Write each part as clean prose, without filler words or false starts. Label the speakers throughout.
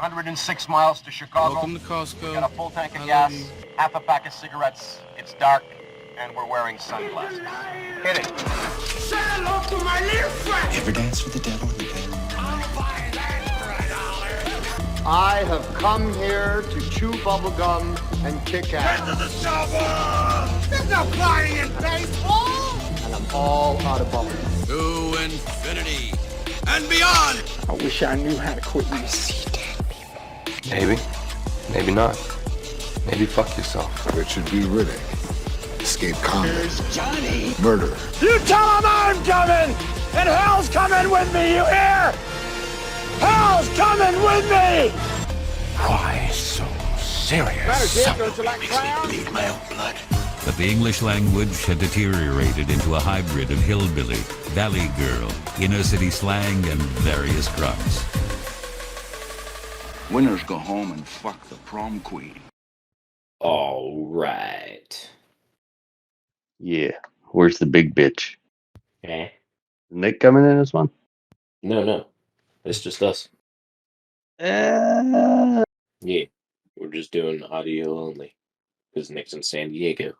Speaker 1: 106 miles to Chicago.
Speaker 2: Welcome to Costco.
Speaker 1: We got a full tank of gas, half a pack of cigarettes. It's dark, and we're wearing sunglasses. Hit it.
Speaker 3: Say hello to my little friend.
Speaker 4: Ever dance with the devil in the bedroom?
Speaker 3: I'll buy that for $1. I have come here to chew bubblegum and kick ass.
Speaker 5: Get to the shovel! There's no flying in baseball!
Speaker 3: And I'm all out of bubblegum.
Speaker 5: To infinity and beyond!
Speaker 6: I wish I knew how to quit these dead people.
Speaker 7: Maybe. Maybe not. Maybe fuck yourself.
Speaker 4: It should be Riddick. Escape combat.
Speaker 5: Here's Johnny.
Speaker 4: Murder.
Speaker 6: You tell him I'm coming! And hell's coming with me, you hear? Hell's coming with me!
Speaker 5: Why so serious?
Speaker 3: Don't you like clowns?
Speaker 5: Bleed my own blood.
Speaker 8: But the English language had deteriorated into a hybrid of hillbilly, valley girl, inner city slang, and various grunts.
Speaker 9: Winners go home and fuck the prom queen.
Speaker 10: All right.
Speaker 11: Yeah. Where's the big bitch?
Speaker 10: Eh?
Speaker 11: Nick coming in this one?
Speaker 10: No. It's just us.
Speaker 11: Uh,
Speaker 10: Yeah. We're just doing audio only. Because Nick's in San Diego.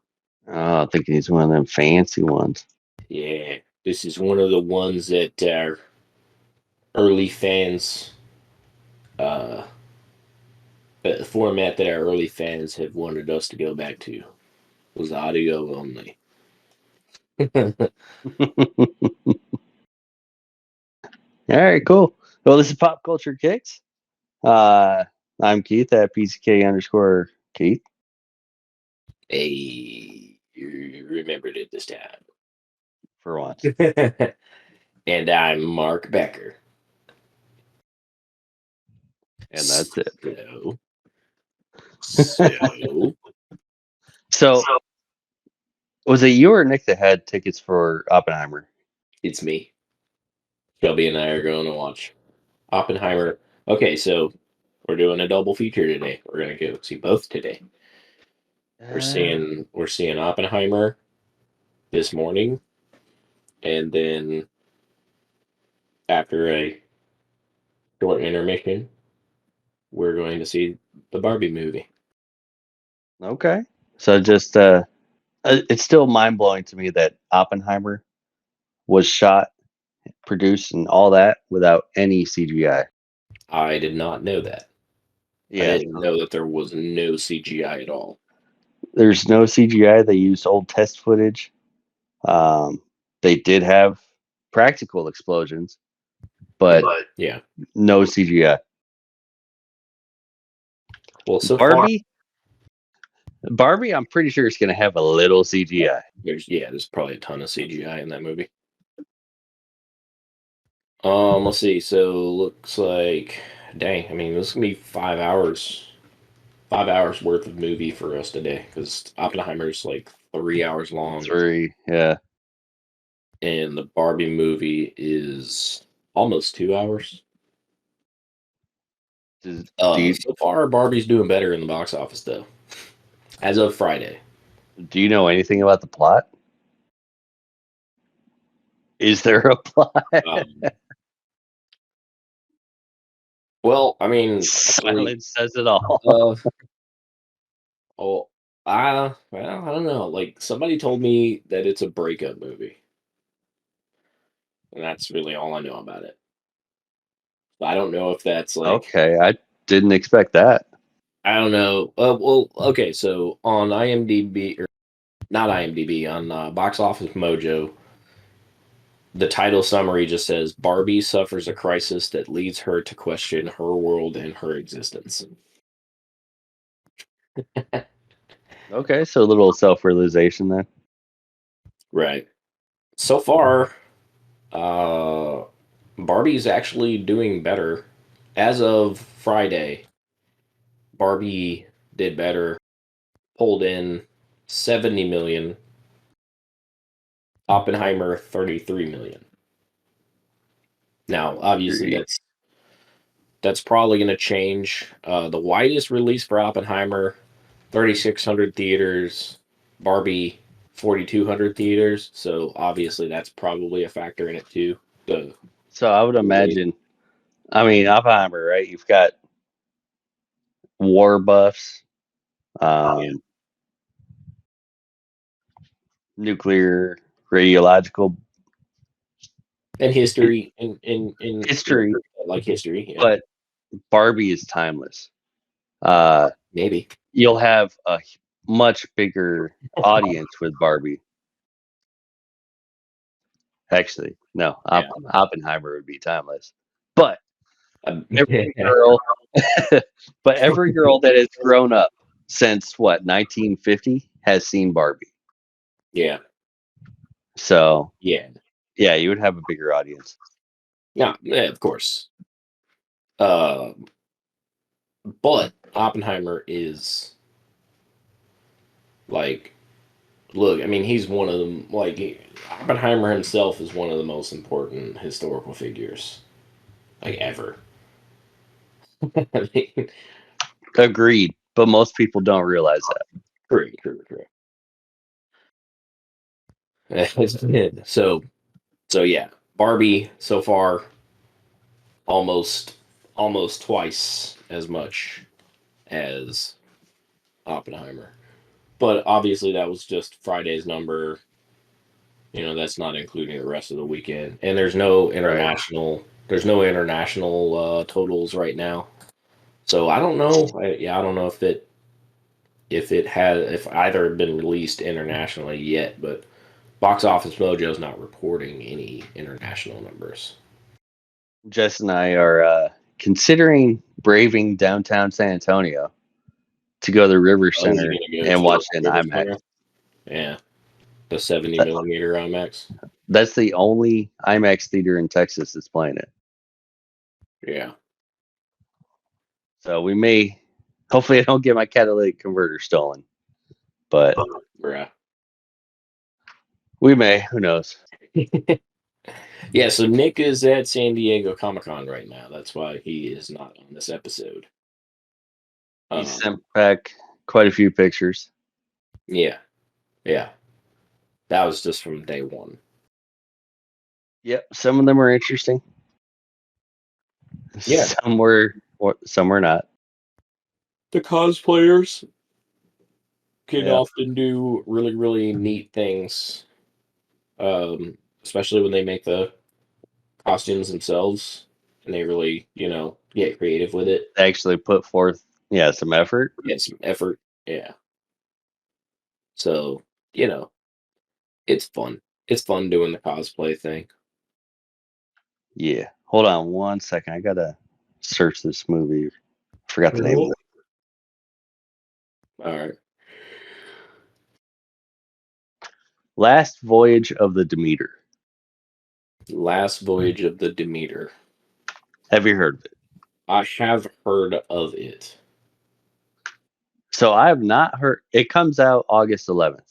Speaker 11: oh, I think he's one of them fancy ones.
Speaker 10: Yeah. This is one of the ones that our early fans, the format that our early fans have wanted us to go back to was audio only.
Speaker 11: All right, cool. Well, this is Pop Culture Kicks. I'm Keith at PCK_Keith.
Speaker 10: Hey, you remembered it this time.
Speaker 11: For once.
Speaker 10: And I'm Mark Becker.
Speaker 11: And that's it.
Speaker 10: So,
Speaker 11: So, was it you or Nick that had tickets for Oppenheimer?
Speaker 10: it's me. Shelby and I are going to watch Oppenheimer. Okay, so we're doing a double feature today. We're going to go see both today. We're seeing Oppenheimer this morning, and then after a short intermission, we're going to see the Barbie movie.
Speaker 11: Okay. So just it's still mind blowing to me that Oppenheimer was shot, produced, and all that without any CGI.
Speaker 10: I did not know that. I didn't know that there was no CGI at all.
Speaker 11: There's no CGI. They used old test footage. They did have practical explosions, but
Speaker 10: yeah,
Speaker 11: no CGI.
Speaker 10: Well, so
Speaker 11: Barbie, I'm pretty sure it's going to have a little CGI.
Speaker 10: There's probably a ton of CGI in that movie. Let's see. So looks like, dang. I mean, this is gonna be 5 hours worth of movie for us today because Oppenheimer's like 3 hours long.
Speaker 11: 3, yeah.
Speaker 10: And the Barbie movie is almost 2 hours. So far, Barbie's doing better in the box office, though. As of Friday.
Speaker 11: Do you know anything about the plot? Is there a plot?
Speaker 10: Well, I mean,
Speaker 11: silence says it all.
Speaker 10: I don't know. Like, somebody told me that it's a breakup movie. And that's really all I know about it. I don't know if that's like...
Speaker 11: Okay, I didn't expect that.
Speaker 10: I don't know. Well, okay, so on IMDb, or not IMDb, on Box Office Mojo, the title summary just says, Barbie suffers a crisis that leads her to question her world and her existence.
Speaker 11: Okay, so a little self-realization then.
Speaker 10: Right. So far, Barbie's actually doing better. As of Friday, Barbie did better, pulled in $70 million. Oppenheimer, $33 million. Now, obviously, that's probably going to change. The widest release for Oppenheimer, 3,600 theaters. Barbie, 4,200 theaters. So obviously, that's probably a factor in it too.
Speaker 11: So I would imagine. I mean, Oppenheimer, right? You've got war buffs, nuclear, radiological
Speaker 10: And history, and
Speaker 11: history,
Speaker 10: like history, yeah.
Speaker 11: but Barbie is timeless.
Speaker 10: Maybe.
Speaker 11: You'll have a much bigger audience with Barbie. Actually, no, Oppenheimer would be timeless. But every girl, but every girl that has grown up since what 1950 has seen Barbie.
Speaker 10: Yeah.
Speaker 11: So
Speaker 10: Yeah.
Speaker 11: yeah, you would have a bigger audience.
Speaker 10: Yeah, of course. But Oppenheimer is like, look, I mean, he's one of them. Like, Oppenheimer himself is one of the most important historical figures, like, ever. I mean,
Speaker 11: Agreed, but most people don't realize that.
Speaker 10: true. So yeah, Barbie so far almost twice as much as Oppenheimer. But obviously that was just Friday's number. You know, that's not including the rest of the weekend. And there's no international totals right now. So I don't know. I don't know if either had been released internationally yet, but Box Office Mojo's not reporting any international numbers.
Speaker 11: Jess and I are considering braving downtown San Antonio to go to the River Center and watch it in IMAX.
Speaker 10: Yeah, the 70mm IMAX.
Speaker 11: That's the only IMAX theater in Texas that's playing it.
Speaker 10: Yeah.
Speaker 11: So we may, hopefully, I don't get my catalytic converter stolen, but we may. Who knows?
Speaker 10: Yeah. So Nick is at San Diego Comic-Con right now. That's why he is not on this episode.
Speaker 11: He sent back quite a few pictures.
Speaker 10: Yeah. That was just from day one.
Speaker 11: Yep, some of them are interesting.
Speaker 10: Yeah.
Speaker 11: Some were not.
Speaker 10: The cosplayers can often do really, really neat things. Especially when they make the costumes themselves and they really, get creative with it.
Speaker 11: Actually put forth, some effort.
Speaker 10: Some effort. Yeah. So, it's fun. It's fun doing the cosplay thing.
Speaker 11: Yeah. Hold on one second. I gotta search this movie. I forgot the name of it.
Speaker 10: All right.
Speaker 11: Last Voyage of the Demeter.
Speaker 10: Last Voyage of the Demeter.
Speaker 11: Have you heard of it?
Speaker 10: I have heard of it.
Speaker 11: So I have not heard. It comes out August 11th.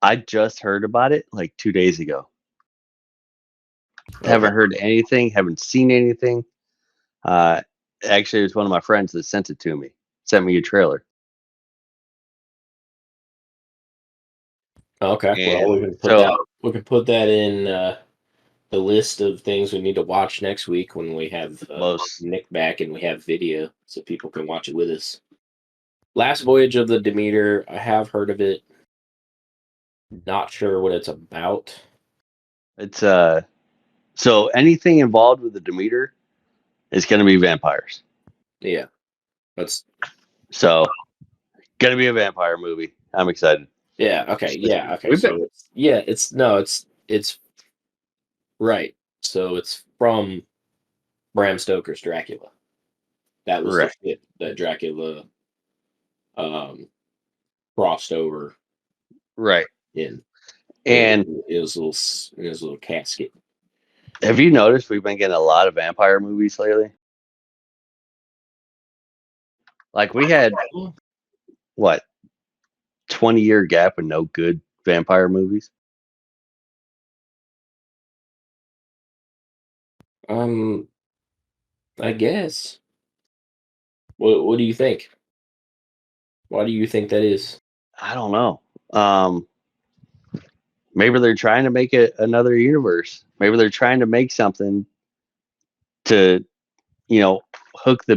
Speaker 11: I just heard about it like 2 days ago. Okay. Haven't heard anything. Haven't seen anything. Actually, it was one of my friends that sent it to me. Sent me a trailer.
Speaker 10: Okay.
Speaker 11: And
Speaker 10: well, we can put that in the list of things we need to watch next week when we have Nick back and we have video so people can watch it with us. Last Voyage of the Demeter. I have heard of it. Not sure what it's about.
Speaker 11: It's so anything involved with the Demeter is going to be vampires.
Speaker 10: Yeah. That's
Speaker 11: so going to be a vampire movie. I'm excited.
Speaker 10: Yeah. Okay. Yeah. Okay. So it's right. So it's from Bram Stoker's Dracula. That was the shit that Dracula crossed over.
Speaker 11: Right.
Speaker 10: In.
Speaker 11: And
Speaker 10: his little casket.
Speaker 11: Have you noticed we've been getting a lot of vampire movies lately? Like we had 20-year gap with no good vampire movies?
Speaker 10: I guess. What do you think? Why do you think that is?
Speaker 11: I don't know. Maybe they're trying to make it another universe. Maybe they're trying to make something to, hook the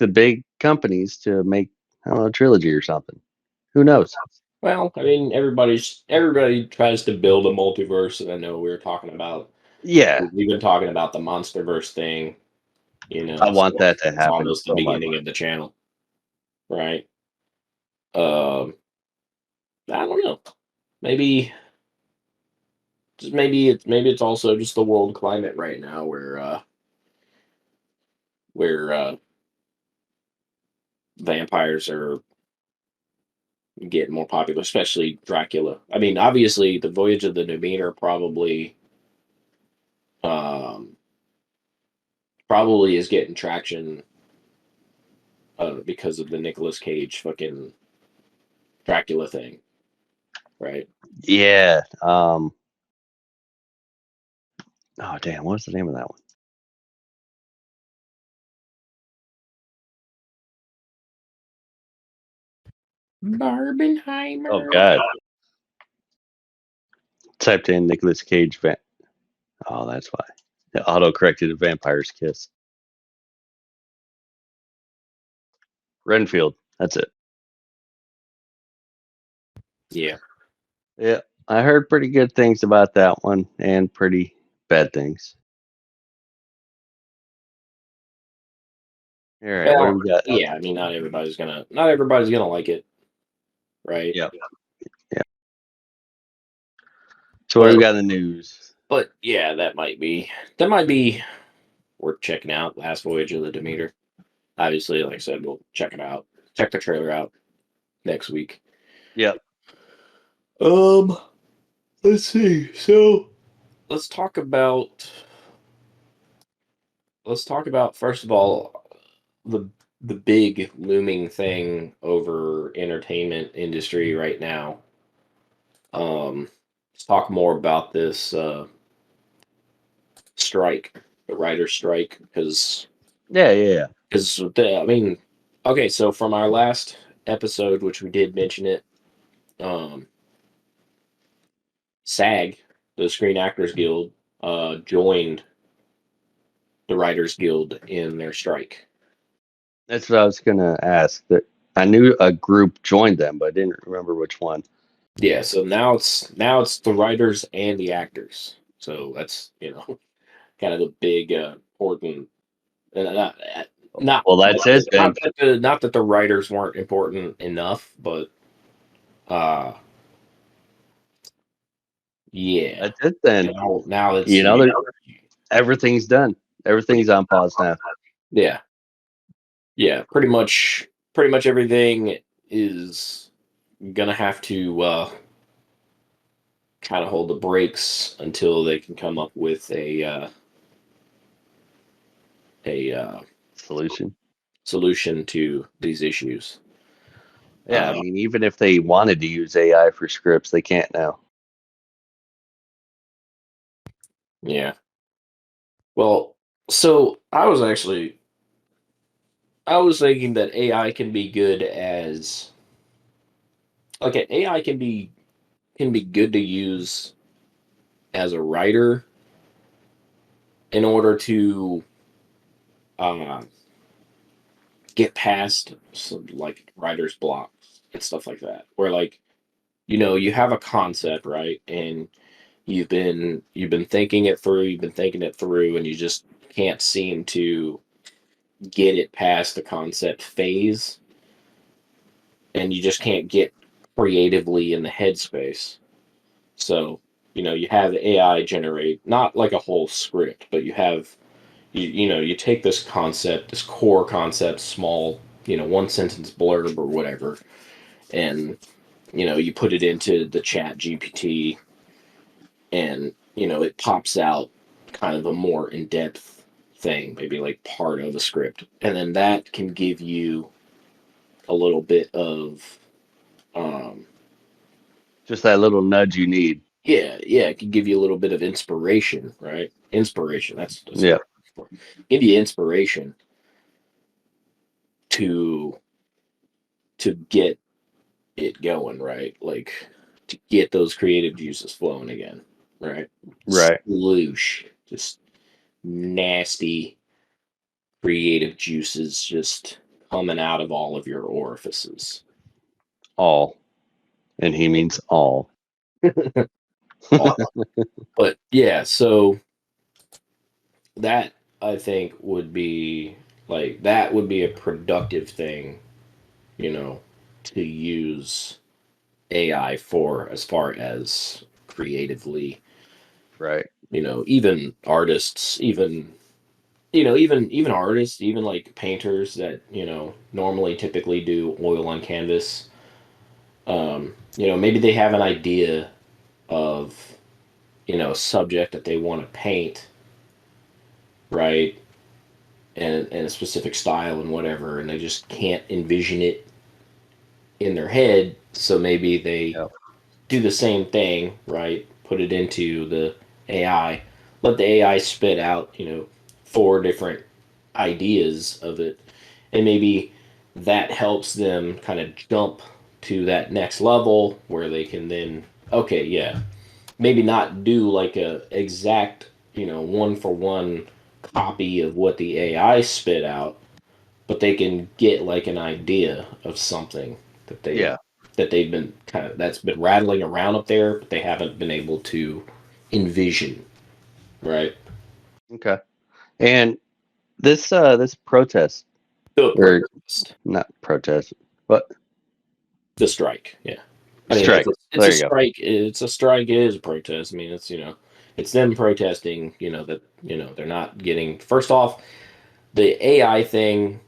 Speaker 11: big companies to make, I don't know, a trilogy or something. Who knows?
Speaker 10: Well, I mean, everybody tries to build a multiverse, and I know we were talking about.
Speaker 11: Yeah,
Speaker 10: We've been talking about the MonsterVerse thing.
Speaker 11: I want that to
Speaker 10: It's
Speaker 11: happen
Speaker 10: almost the
Speaker 11: so much.
Speaker 10: beginning of the channel, right? Um, I don't know. Maybe just maybe it's also just the world climate right now where vampires are getting more popular, especially Dracula. I mean, obviously, the Voyage of the Demeter um, probably is getting traction because of the Nicolas Cage fucking Dracula thing, right?
Speaker 11: Yeah. Oh damn, what's the name of that one?
Speaker 10: Barbenheimer.
Speaker 11: Oh god. Typed in Nicolas Cage Oh, that's why. It auto-corrected a vampire's kiss. Renfield. That's it.
Speaker 10: Yeah.
Speaker 11: Yeah. I heard pretty good things about that one and pretty bad things. All right, what do
Speaker 10: Well,
Speaker 11: we got?
Speaker 10: yeah. I mean, not everybody's gonna like it, right?
Speaker 11: Yep. Yeah. So what do
Speaker 10: But
Speaker 11: we got in the news?
Speaker 10: yeah, that might be worth checking out. Last Voyage of the Demeter. Obviously, like I said, we'll check it out. Check the trailer out next week.
Speaker 11: Yep.
Speaker 10: Let's see. So let's talk about first of all the big looming thing over entertainment industry right now. Let's talk more about this strike, the writer's strike, because
Speaker 11: Yeah.
Speaker 10: I mean, okay, so from our last episode, which we did mention it, um, SAG, the Screen Actors Guild, joined the Writers Guild in their strike.
Speaker 11: That's what I was gonna ask. That I knew a group joined them, but I didn't remember which one.
Speaker 10: Yeah, so now it's the writers and the actors. So that's kind of the big important. Not not
Speaker 11: Well, that's it then.
Speaker 10: not that the writers weren't important enough, but uh yeah.
Speaker 11: That's it then.
Speaker 10: Now it's
Speaker 11: You know, everything's done. Everything's on pause now.
Speaker 10: yeah. Yeah, pretty much everything is gonna have to kind of hold the brakes until they can come up with a
Speaker 11: Solution.
Speaker 10: solution to these issues.
Speaker 11: Yeah, I mean, even if they wanted to use AI for scripts, they can't now.
Speaker 10: Yeah. Well, so I was thinking that AI can be good as okay, AI can be good to use as a writer in order to uh, get past some like writer's blocks and stuff like that. Where like you have a concept, right? And you've been thinking it through, and you just can't seem to get it past the concept phase, and you just can't get creatively in the headspace. So, you have AI generate not like a whole script, but you take this concept, this core concept, small, one sentence blurb or whatever, and you put it into the chat GPT, and it pops out kind of a more in-depth thing, maybe like part of the script, and then that can give you a little bit of um
Speaker 11: Just that little nudge you need.
Speaker 10: yeah, it can give you a little bit of inspiration, right? Inspiration, that's
Speaker 11: Yeah.
Speaker 10: what give you inspiration to get it going, right? Like to get those creative juices flowing again, right?
Speaker 11: Right.
Speaker 10: Sploosh, just nasty creative juices just coming out of all of your orifices.
Speaker 11: All. And he means all.
Speaker 10: But yeah, so that I think would be like that would be a productive thing, to use AI for as far as creatively,
Speaker 11: Right.
Speaker 10: even artists, even artists, even like painters that, normally typically do oil on canvas. Maybe they have an idea of, a subject that they want to paint, right? And a specific style and whatever, and they just can't envision it in their head. So maybe they do the same thing, right? Put it into the AI, let the AI spit out, 4 different ideas of it, and maybe that helps them kind of jump to that next level where they can then, okay, yeah, maybe not do like a exact, one for one copy of what the AI spit out, but they can get like an idea of something that they've been kind of that's been rattling around up there, but they haven't been able to envision, right?
Speaker 11: Okay. And this protest,
Speaker 10: The
Speaker 11: or
Speaker 10: protest,
Speaker 11: not protest, but
Speaker 10: the strike, yeah. I mean,
Speaker 11: strike.
Speaker 10: it's a
Speaker 11: There you go.
Speaker 10: strike. It's a strike. It is a protest. I mean, it's them protesting. That they're not getting. First off, the AI thing,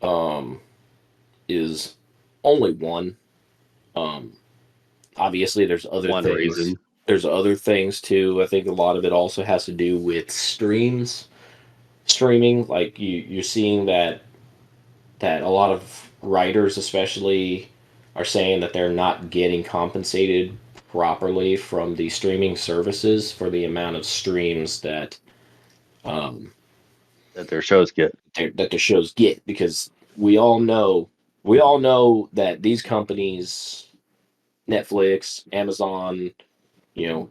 Speaker 10: um, is only one. Um, Obviously, there's other
Speaker 11: One
Speaker 10: things.
Speaker 11: reason.
Speaker 10: There's other things too. I think a lot of it also has to do with streaming. Like you're seeing that a lot of writers, especially, are saying that they're not getting compensated properly from the streaming services for the amount of streams um,
Speaker 11: That their shows get.
Speaker 10: that the shows get, because we all know that these companies, Netflix, Amazon,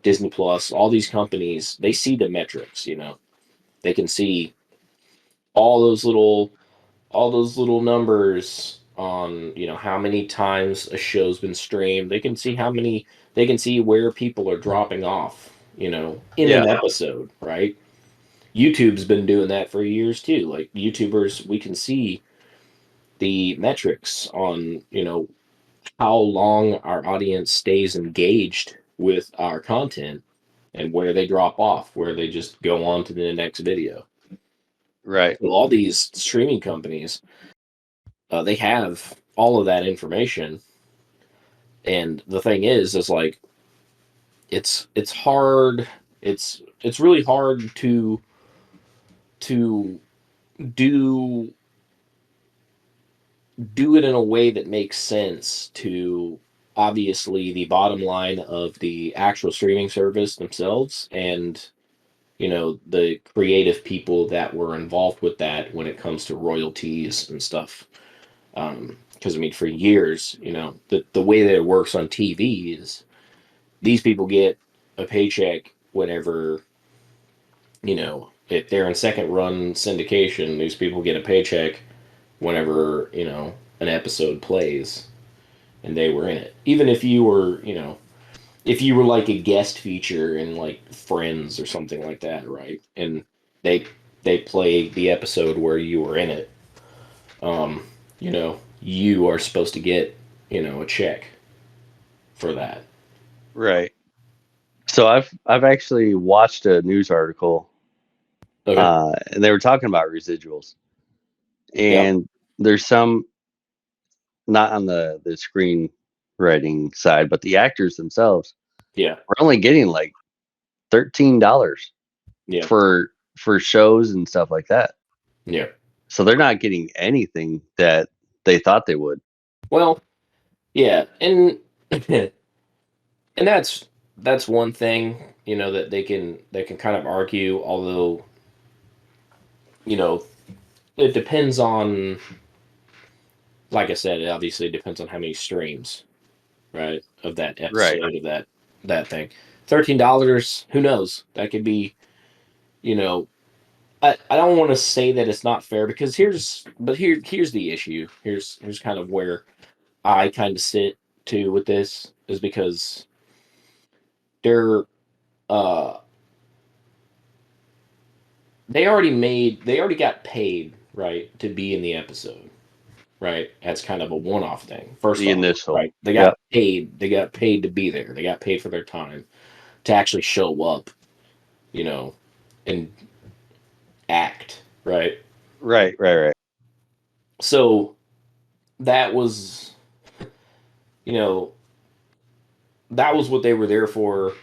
Speaker 10: Disney Plus, all these companies, they see the metrics, they can see all those little numbers on, how many times a show's been streamed. They can see where people are dropping off, in an episode, right? YouTube's been doing that for years too. Like YouTubers, we can see the metrics on, how long our audience stays engaged with our content and where they drop off, where they just go on to the next video.
Speaker 11: Right.
Speaker 10: So all these streaming companies, they have all of that information, and the thing is like it's hard. It's really hard to do it in a way that makes sense to, obviously, the bottom line of the actual streaming service themselves, and the creative people that were involved with that when it comes to royalties and stuff. Because I mean, for years, the way that it works on TV is these people get a paycheck whenever, if they're in second run syndication, these people get a paycheck whenever, an episode plays and they were in it. Even if you were, if you were like a guest feature in like Friends or something like that, right? And they play the episode where you were in it. You are supposed to get, a check for that.
Speaker 11: Right. So I've actually watched a news article,
Speaker 10: Okay.
Speaker 11: and they were talking about residuals,
Speaker 10: Yeah.
Speaker 11: and there's some not on the screenwriting side, but the actors themselves
Speaker 10: Yeah.
Speaker 11: are only getting like $13
Speaker 10: Yeah.
Speaker 11: for shows and stuff like that.
Speaker 10: Yeah.
Speaker 11: So they're not getting anything that they thought they would.
Speaker 10: Well, yeah, and and that's one thing, that they can kind of argue, although, you know, it depends on, like I said, it obviously depends on how many streams, right, of that
Speaker 11: Right.
Speaker 10: episode of that thing. $13, who knows? That could be you know, I don't want to say that it's not fair because here's the issue. Here's kind of where I kind of sit too with this is because they're uh they already got paid, right, to be in the episode, right? That's kind of a one-off thing. First
Speaker 11: The
Speaker 10: off,
Speaker 11: initial.
Speaker 10: right?
Speaker 11: Yep.
Speaker 10: They got paid to be there. They got paid for their time to actually show up, you know, and act, right?
Speaker 11: Right, right, right.
Speaker 10: So that was, you know, that was what they were there for.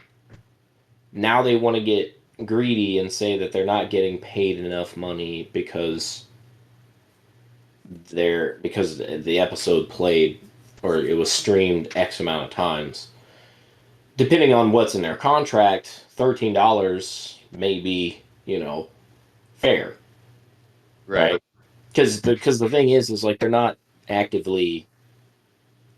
Speaker 10: Now they want to get greedy and say that they're not getting paid enough money because the episode played or it was streamed X amount of times. Depending on what's in their contract, $13 may be, fair,
Speaker 11: Right.
Speaker 10: right? Because the thing is like they're not actively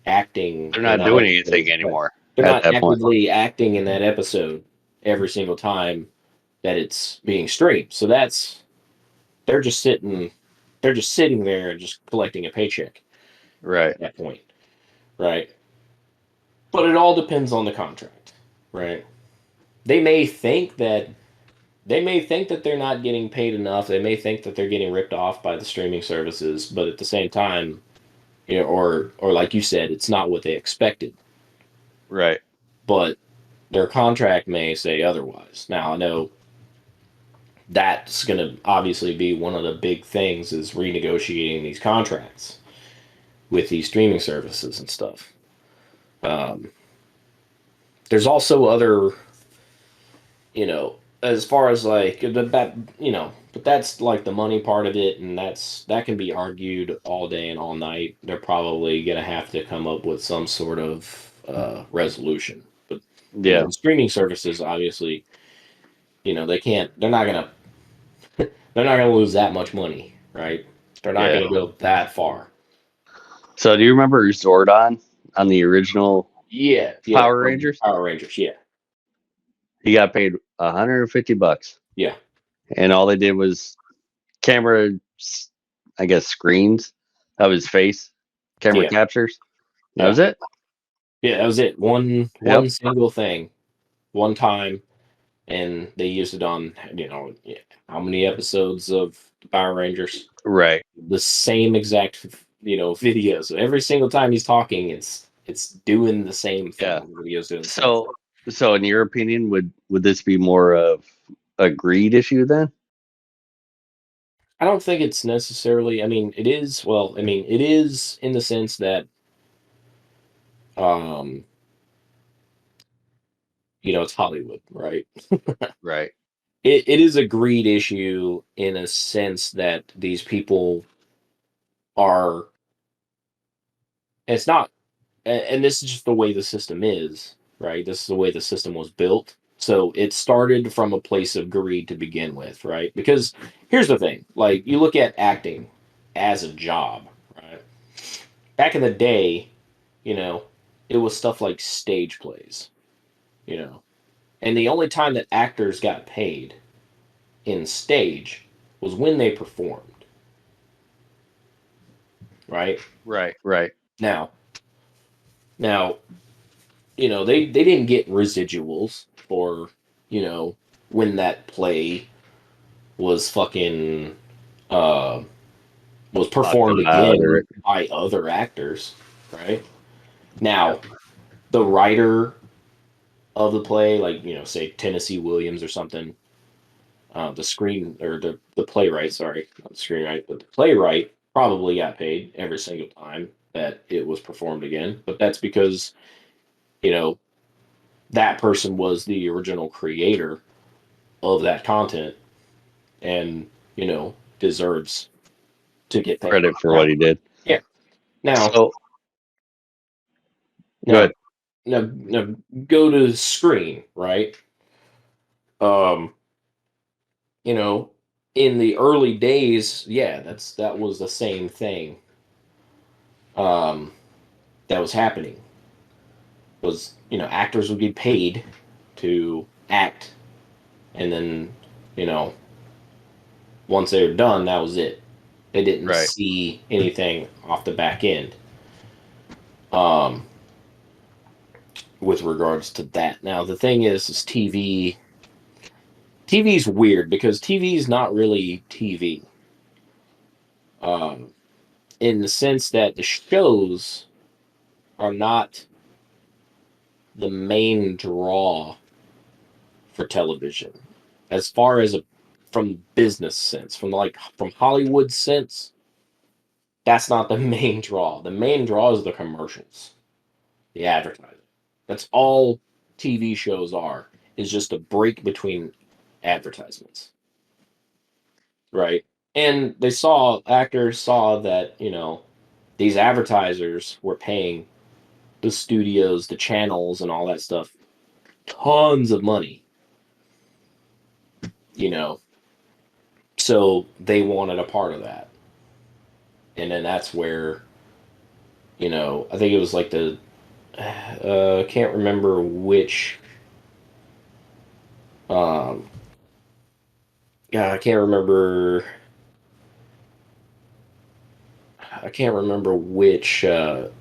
Speaker 10: acting
Speaker 11: They're
Speaker 10: in
Speaker 11: not
Speaker 10: that
Speaker 11: doing
Speaker 10: episode.
Speaker 11: anything
Speaker 10: Right.
Speaker 11: anymore
Speaker 10: They're
Speaker 11: at
Speaker 10: not
Speaker 11: that point.
Speaker 10: actively acting in that episode every single time that it's being streamed. So that's they're just sitting there and just collecting a paycheck
Speaker 11: Right.
Speaker 10: at that point, right? But it all depends on the contract, right? They may think that they're not getting paid enough. They may think that they're getting ripped off by the streaming services, but at the same time, or like you said, it's not what they expected.
Speaker 11: Right.
Speaker 10: But their contract may say otherwise. Now, I know that's going to obviously be one of the big things is renegotiating these contracts with these streaming services and stuff. Um, there's also other, as far as like but that's like the money part of it, and that can be argued all day and all night. They're probably gonna have to come up with some sort of resolution. But
Speaker 11: Yeah.
Speaker 10: the streaming services, obviously, they can't. They're not gonna lose that much money, right? They're not
Speaker 11: Yeah.
Speaker 10: gonna go that far.
Speaker 11: So do you remember Zordon on the original
Speaker 10: Yeah,
Speaker 11: Power Rangers?
Speaker 10: Power Rangers, yeah,
Speaker 11: He got paid $150,
Speaker 10: yeah,
Speaker 11: and all they did was camera, I guess, screens of his face, camera
Speaker 10: yeah,
Speaker 11: captures. That
Speaker 10: yeah,
Speaker 11: was it.
Speaker 10: yeah. That was it. One
Speaker 11: Yep.
Speaker 10: single thing, one time, and they used it on how many episodes of Power Rangers?
Speaker 11: Right.
Speaker 10: The same exact video. So every single time he's talking, it's doing the same thing.
Speaker 11: Yeah.
Speaker 10: The video's doing the same thing.
Speaker 11: So in your opinion, would this be more of a greed issue then?
Speaker 10: I don't think it's necessarily. I mean, it is. Well, I mean, it is in the sense that, um, it's Hollywood, right?
Speaker 11: Right.
Speaker 10: It is a greed issue in a sense that these people are. It's not, and this is just the way the system is, right? This is the way the system was built. So it started from a place of greed to begin with, right? Because here's the thing: like you look at acting as a job, right? Back in the day, you know, it was stuff like stage plays, you know. And the only time that actors got paid in stage was when they performed, right?
Speaker 11: Right. Right.
Speaker 10: Now, now, they didn't get residuals for, when that play was fucking uh was performed
Speaker 11: Talked about
Speaker 10: again
Speaker 11: or
Speaker 10: by other actors, right? Now, the writer of the play, like say Tennessee Williams or something, the playwright, sorry, not the screenwriter, but the playwright probably got paid every single time that it was performed again. But that's because you know that person was the original creator of that content, and deserves to get paid.
Speaker 11: credit for
Speaker 10: Now,
Speaker 11: what he did.
Speaker 10: yeah. Now,
Speaker 11: So
Speaker 10: now,
Speaker 11: good.
Speaker 10: now, go to screen, right? Um, in the early days, yeah, that was the same thing. Um, that was happening was actors would get paid to act, and then you know, once they were done, that was it. They didn't
Speaker 11: Right.
Speaker 10: see anything off the back end. Um, with regards to that. Now the thing is TV. TV's weird because TV is not really TV. Um, in the sense that the shows are not the main draw for television, as far as from business sense, from Hollywood sense. That's not the main draw. The main draw is the commercials, the advertising. That's all TV shows are. Is just a break between advertisements, right? And actors saw that these advertisers were paying the studios, the channels, and all that stuff tons of money, you know. So they wanted a part of that, and then that's where, I think it was like the can't remember which. Yeah, I can't remember which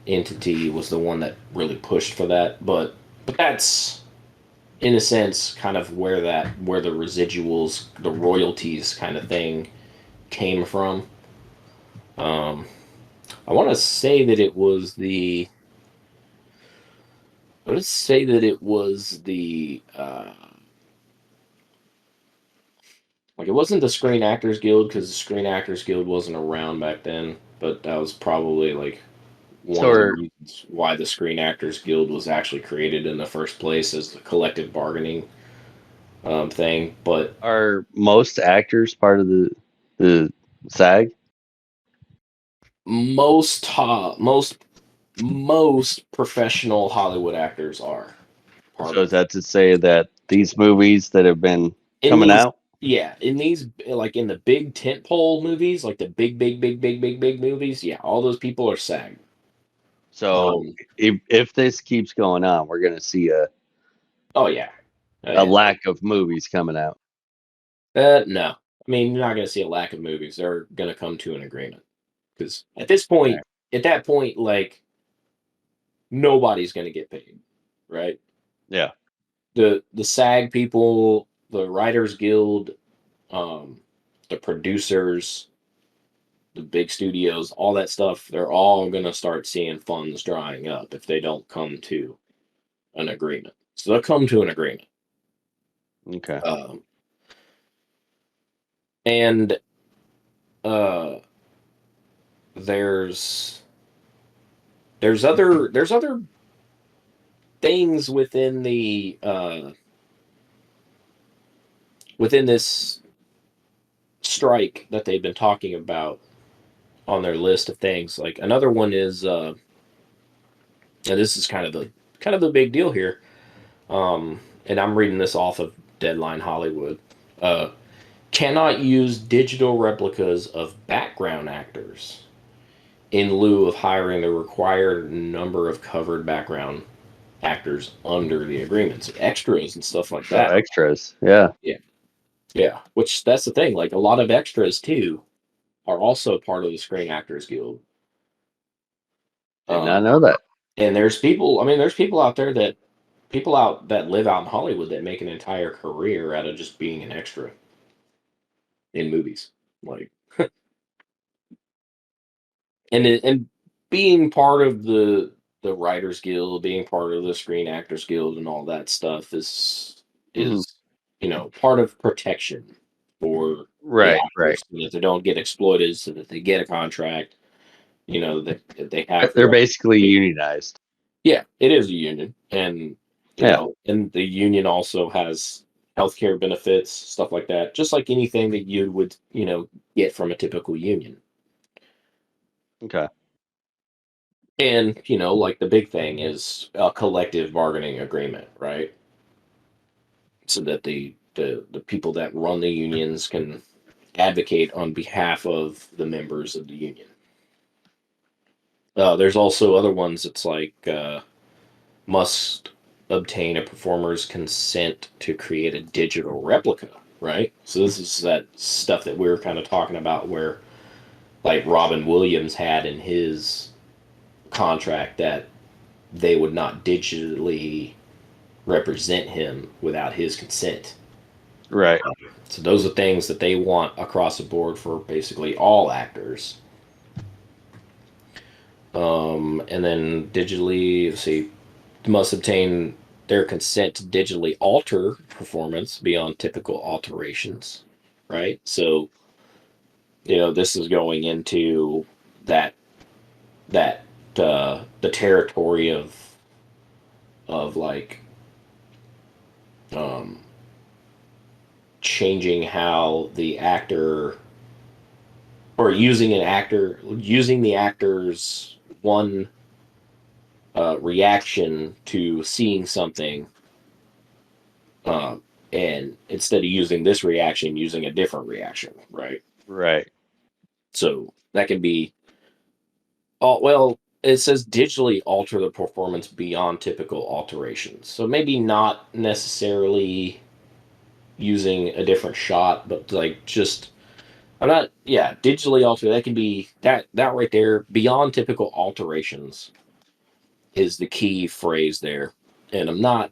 Speaker 10: entity was the one that really pushed for that, but that's in a sense kind of where the residuals, the royalties kind of thing came from. I want to say that it was the. Let's say that it was the. Like, it wasn't the Screen Actors Guild because the Screen Actors Guild wasn't around back then, but that was probably like one of the reasons why the Screen Actors Guild was actually created in the first place as the collective bargaining thing. But
Speaker 11: are most actors part of the SAG?
Speaker 10: Most professional Hollywood actors are part
Speaker 11: So
Speaker 10: of
Speaker 11: is that to say that these movies that have been
Speaker 10: in
Speaker 11: coming
Speaker 10: these
Speaker 11: out?
Speaker 10: yeah, in these, like in the big tentpole movies, like the big movies, yeah, all those people are SAG.
Speaker 11: So if this keeps going on, we're going to see
Speaker 10: Oh yeah,
Speaker 11: a lack of movies coming out.
Speaker 10: no, I mean, you're not going to see a lack of movies. They're going to come to an agreement because at that point, like nobody's going to get paid, right?
Speaker 11: Yeah.
Speaker 10: The SAG people, the Writers Guild, um, the producers, the big studios, all that stuff, they're all going to start seeing funds drying up if they don't come to an agreement. So they'll come to an agreement.
Speaker 11: Okay.
Speaker 10: And uh, there's other things within this strike that they've been talking about on their list of things. Like another one is, and this is kind of the big deal here. And I'm reading this off of Deadline Hollywood. Uh, cannot use digital replicas of background actors in lieu of hiring the required number of covered background actors under the agreements, extras and stuff like
Speaker 11: Oh,
Speaker 10: that.
Speaker 11: extras. Yeah.
Speaker 10: Yeah. Yeah. Which that's the thing. Like a lot of extras too are also part of the Screen Actors Guild.
Speaker 11: Did not know that.
Speaker 10: And there's people, I mean, there's people out there that live out in Hollywood that make an entire career out of just being an extra in movies. Like, and being part of the Writers Guild, being part of the Screen Actors Guild, and all that stuff is part of protection for the
Speaker 11: Right.
Speaker 10: actors so that they don't get exploited, so that they get a contract. That they have.
Speaker 11: They're basically unionized.
Speaker 10: Yeah, it is a union, and
Speaker 11: Yeah.
Speaker 10: and the union also has healthcare benefits, stuff like that, just like anything that you would get from a typical union.
Speaker 11: Okay.
Speaker 10: And, like the big thing is a collective bargaining agreement, right? So that the people that run the unions can advocate on behalf of the members of the union. There's also other ones. It's like must obtain a performer's consent to create a digital replica right? So this is that stuff that we were kind of talking about where like Robin Williams had in his contract that they would not digitally represent him without his consent.
Speaker 11: Right.
Speaker 10: So those are things that they want across the board for basically all actors. And then digitally, let's see, must obtain their consent to digitally alter performance beyond typical alterations, right? So, this is going into that that the territory of like um, changing how the actor or using the actor's one reaction to seeing something, and instead of using this reaction, using a different reaction, right?
Speaker 11: Right.
Speaker 10: So that can be, oh well. It says digitally alter the performance beyond typical alterations. So maybe not necessarily using a different shot, but like just I'm not, yeah, digitally alter that can be that right there beyond typical alterations is the key phrase there. And I'm not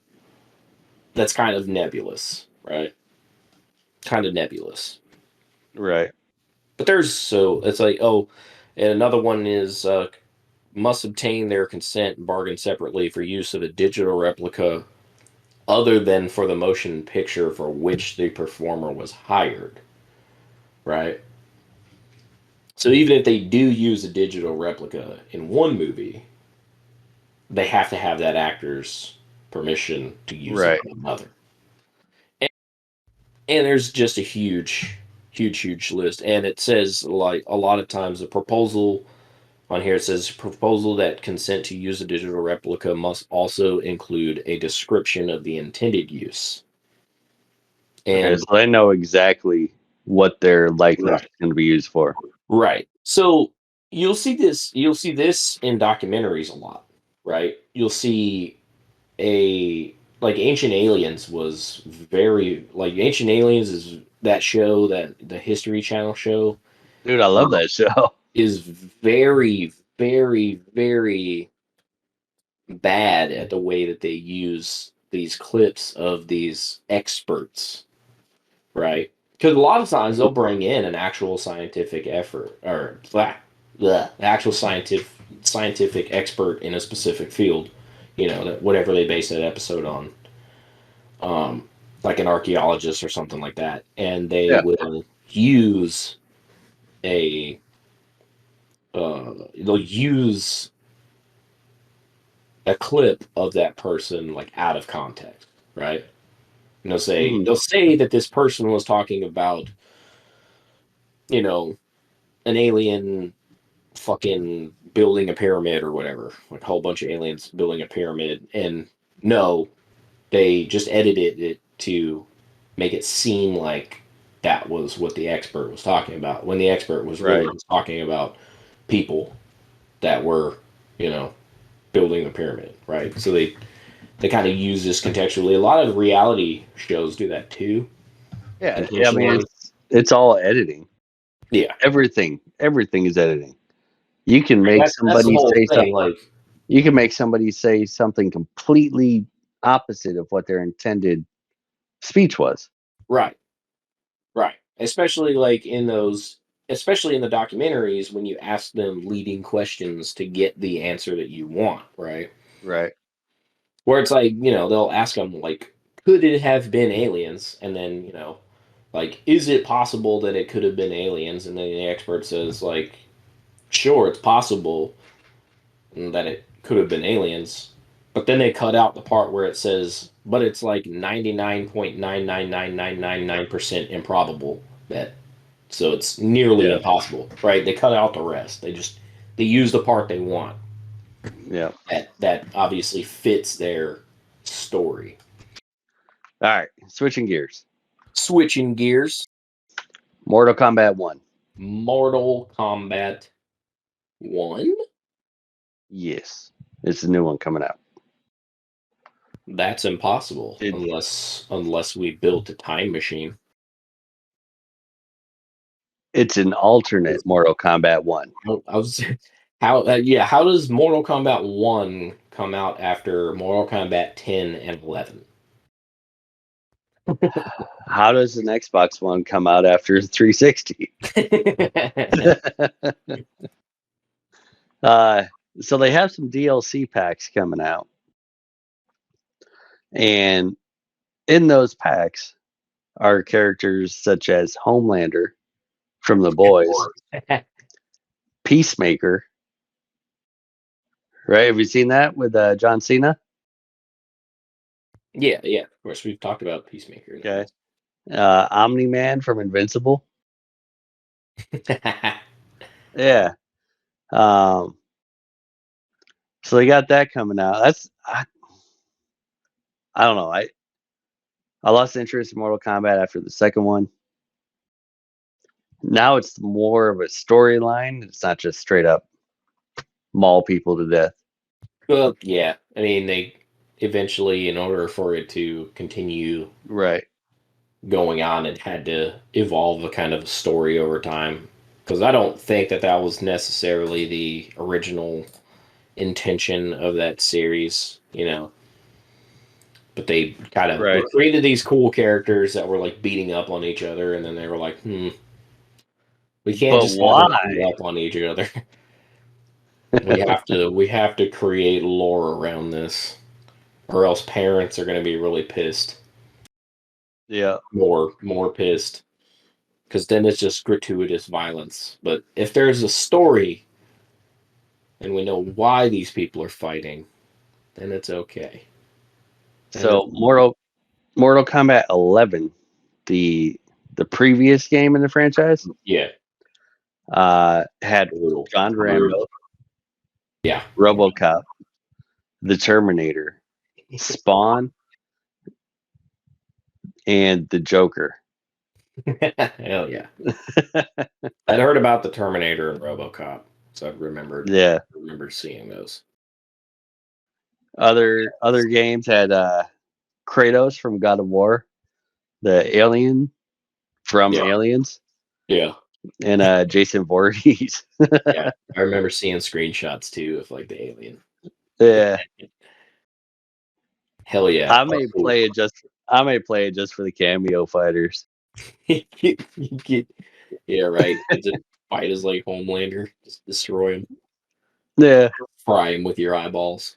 Speaker 10: that's kind of nebulous, right? Kind of nebulous.
Speaker 11: Right.
Speaker 10: But it's like, oh, and another one is must obtain their consent and bargain separately for use of a digital replica other than for the motion picture for which the performer was hired, right? So even if they do use a digital replica in one movie, they have to have that actor's permission to use it
Speaker 11: Right.
Speaker 10: in another. And, and there's just a huge list. And it says like a lot of times the proposal on here, it says proposal that consent to use a digital replica must also include a description of the intended use.
Speaker 11: Okay,
Speaker 10: And
Speaker 11: so they know exactly what their likeness is going to be used for.
Speaker 10: right. So you'll see this in documentaries a lot, right? You'll see a like Ancient Aliens was very like Ancient Aliens is that show that the History Channel show
Speaker 11: Dude, I love that show.
Speaker 10: is very bad at the way that they use these clips of these experts, right? Because a lot of times they'll bring in an actual scientific effort or actual scientific expert in a specific field, that whatever they base that episode on, like an archaeologist or something like that, and they
Speaker 11: Yeah.
Speaker 10: will use a they'll use a clip of that person like out of context, right? And they'll say that this person was talking about, you know, an alien fucking building a pyramid or whatever, like a whole bunch of aliens building a pyramid, and no, they just edited it to make it seem like that was what the expert was talking about when the expert was really just talking about people that were, building the pyramid, right? So they kind of use this contextually. A lot of reality shows do that too.
Speaker 11: Yeah, I mean it's all editing.
Speaker 10: Yeah,
Speaker 11: everything is editing. You can make
Speaker 10: that's the
Speaker 11: somebody
Speaker 10: whole
Speaker 11: say
Speaker 10: thing.
Speaker 11: something.
Speaker 10: Like,
Speaker 11: You can make somebody say something completely opposite of what their intended speech was.
Speaker 10: right. Especially especially in the documentaries when you ask them leading questions to get the answer that you want, right?
Speaker 11: Right.
Speaker 10: Where it's like, they'll ask them like, could it have been aliens? And then, like, is it possible that it could have been aliens? And then the expert says like, sure, it's possible that it could have been aliens. But then they cut out the part where it says, but it's like 99.99999% improbable that, so it's nearly impossible, right? They cut out the rest. They use the part they want.
Speaker 11: Yeah.
Speaker 10: That obviously fits their story.
Speaker 11: All right, switching gears.
Speaker 10: Switching gears.
Speaker 11: Mortal Kombat 1.
Speaker 10: Mortal Kombat 1?
Speaker 11: Yes. It's a new one coming out.
Speaker 10: That's impossible unless we built a time machine.
Speaker 11: It's an alternate Mortal Kombat 1.
Speaker 10: I was how does Mortal Kombat 1 come out after Mortal Kombat 10 and 11?
Speaker 11: How does an Xbox One come out after 360? So they have some DLC packs coming out. And in those packs are characters such as Homelander from The Boys, Peacemaker. Right? Have you seen that with John Cena?
Speaker 10: Yeah, of course. We've talked about Peacemaker.
Speaker 11: Okay. Omni-Man from Invincible. Yeah. So they got that coming out. I don't know. I lost interest in Mortal Kombat after the second one. Now it's more of a storyline. It's not just straight up maul people to death.
Speaker 10: Well, yeah. I mean, they eventually, in order for it to continue
Speaker 11: Right.
Speaker 10: going on, it had to evolve a kind of story over time. Because I don't think that was necessarily the original intention of that series, But they kind of
Speaker 11: Right.
Speaker 10: created these cool characters that were like beating up on each other, and then they were like, we can't
Speaker 11: But
Speaker 10: just have them beat
Speaker 11: why?
Speaker 10: up on each other. we have to create lore around this, or else parents are going to be really pissed.
Speaker 11: Yeah.
Speaker 10: More pissed, because then it's just gratuitous violence. But if there's a story, and we know why these people are fighting, then it's okay.
Speaker 11: So Mortal Kombat 11, the previous game in the franchise,
Speaker 10: Yeah,
Speaker 11: had
Speaker 10: brutal.
Speaker 11: John Rambo,
Speaker 10: Yeah,
Speaker 11: RoboCop, the Terminator, Spawn, and the Joker.
Speaker 10: Hell yeah. I'd heard about the Terminator and RoboCop, so I remembered.
Speaker 11: Yeah.
Speaker 10: Remember seeing those.
Speaker 11: Other games had Kratos from God of War, the alien from Aliens,
Speaker 10: Yeah,
Speaker 11: and Jason Voorhees.
Speaker 10: yeah. I remember seeing screenshots too of like the alien.
Speaker 11: Yeah.
Speaker 10: Hell yeah.
Speaker 11: I may play it just for the cameo fighters.
Speaker 10: Yeah, right. It's a fight as like Homelander, just destroy him.
Speaker 11: Yeah.
Speaker 10: Fry him with your eyeballs.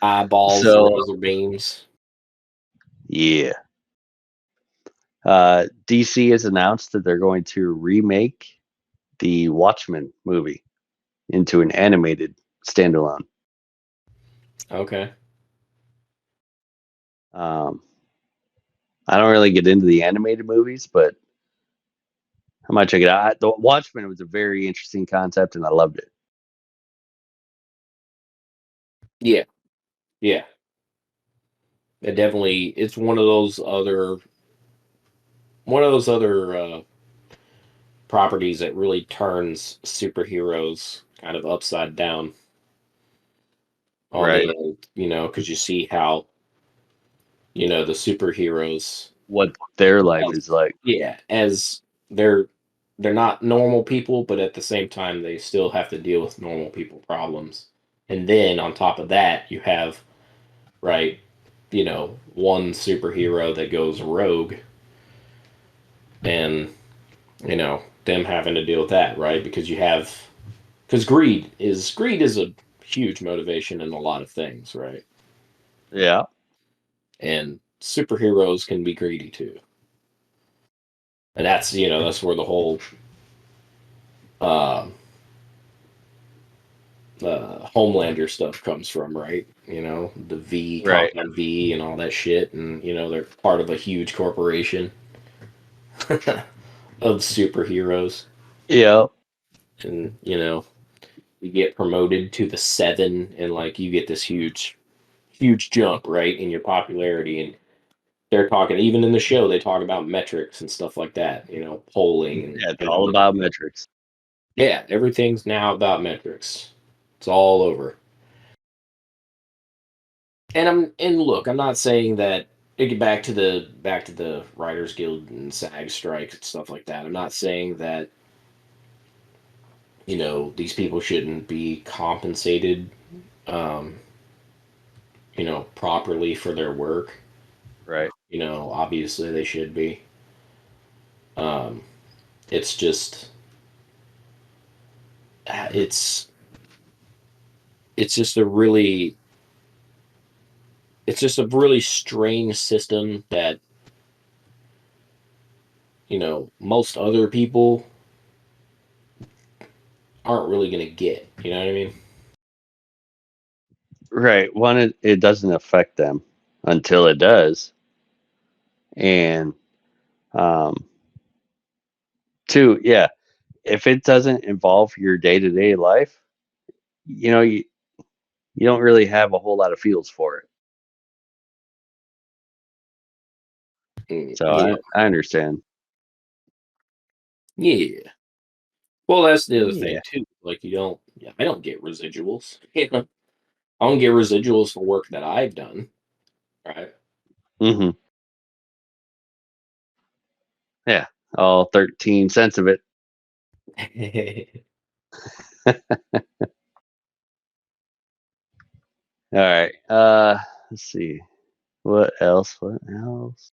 Speaker 10: Eyeballs, laser beams.
Speaker 11: Yeah. DC has announced that they're going to remake the Watchmen movie into an animated standalone.
Speaker 10: Okay.
Speaker 11: I don't really get into the animated movies, but I might check it out. The Watchmen was a very interesting concept, and I loved it.
Speaker 10: Yeah. Yeah. It definitely, it's one of those other properties that really turns superheroes kind of upside down on
Speaker 11: Right.
Speaker 10: the end, because you see how, the superheroes,
Speaker 11: What their life is like.
Speaker 10: yeah, as they're not normal people, but at the same time they still have to deal with normal people problems. And then on top of that, you have, right, one superhero that goes rogue, and them having to deal with that, right? Because greed is a huge motivation in a lot of things, right?
Speaker 11: Yeah.
Speaker 10: And superheroes can be greedy too. And that's where the whole Homelander stuff comes from, right? The V,
Speaker 11: Right.
Speaker 10: Compound V, and all that shit, and they're part of a huge corporation of superheroes.
Speaker 11: Yeah.
Speaker 10: And you get promoted to the 7, and like you get this huge jump, right, in your popularity. And they're talking, even in the show, they talk about metrics and stuff like that, polling. And,
Speaker 11: Yeah, it's all about metrics.
Speaker 10: Yeah, everything's now about metrics. It's all over. And look, I'm not saying that get back to the Writers Guild and SAG strikes and stuff like that. I'm not saying that these people shouldn't be compensated, um, properly for their work.
Speaker 11: Right.
Speaker 10: Obviously they should be. Um, it's just it's it's just a really it's just a really strange system that most other people aren't really going to get. You know what I mean?
Speaker 11: Right. One, it doesn't affect them until it does, and um, two, yeah, if it doesn't involve your day to day life, you don't really have a whole lot of feels for it. So
Speaker 10: Yeah,
Speaker 11: I understand.
Speaker 10: yeah. Well, that's the other thing
Speaker 11: Yeah.
Speaker 10: too. Like I don't get residuals. I don't get residuals for work that I've done. Right?
Speaker 11: Hmm. Yeah. All 13 cents of it. All right. Let's see. What else? What else?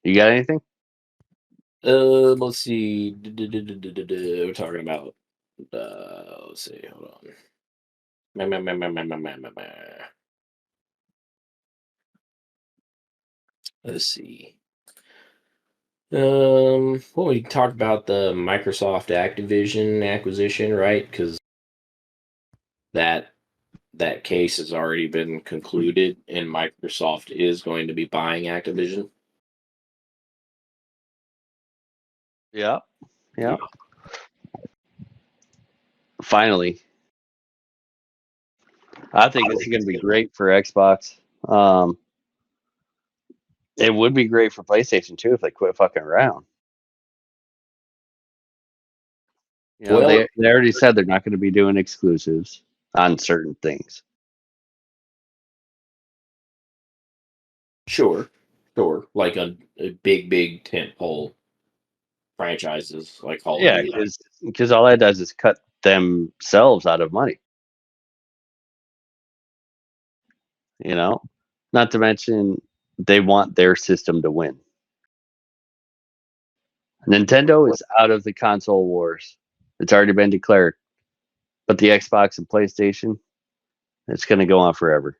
Speaker 11: You got anything?
Speaker 10: Let's see. We're talking about. Let's see. Hold on. Meh, meh, meh, meh, meh, meh, meh, meh, meh. Let's see. Well, we talked about the Microsoft Activision acquisition, right? Because that that case has already been concluded, and Microsoft is going to be buying Activision.
Speaker 11: Yeah. Yeah.
Speaker 10: Yeah.
Speaker 11: Finally. I think this is going to be great for Xbox. Um, it would be great for PlayStation too if they quit fucking around.
Speaker 10: Well,
Speaker 11: They already said they're not going to be doing exclusives on certain things.
Speaker 10: sure, sure. Like a big tentpole franchises like Call of
Speaker 11: Yeah,
Speaker 10: Duty.
Speaker 11: because all that does is cut themselves out of money. You know, not to mention they want their system to win. Nintendo is out of the console wars. It's already been declared. But the Xbox and PlayStation, it's going to go on forever.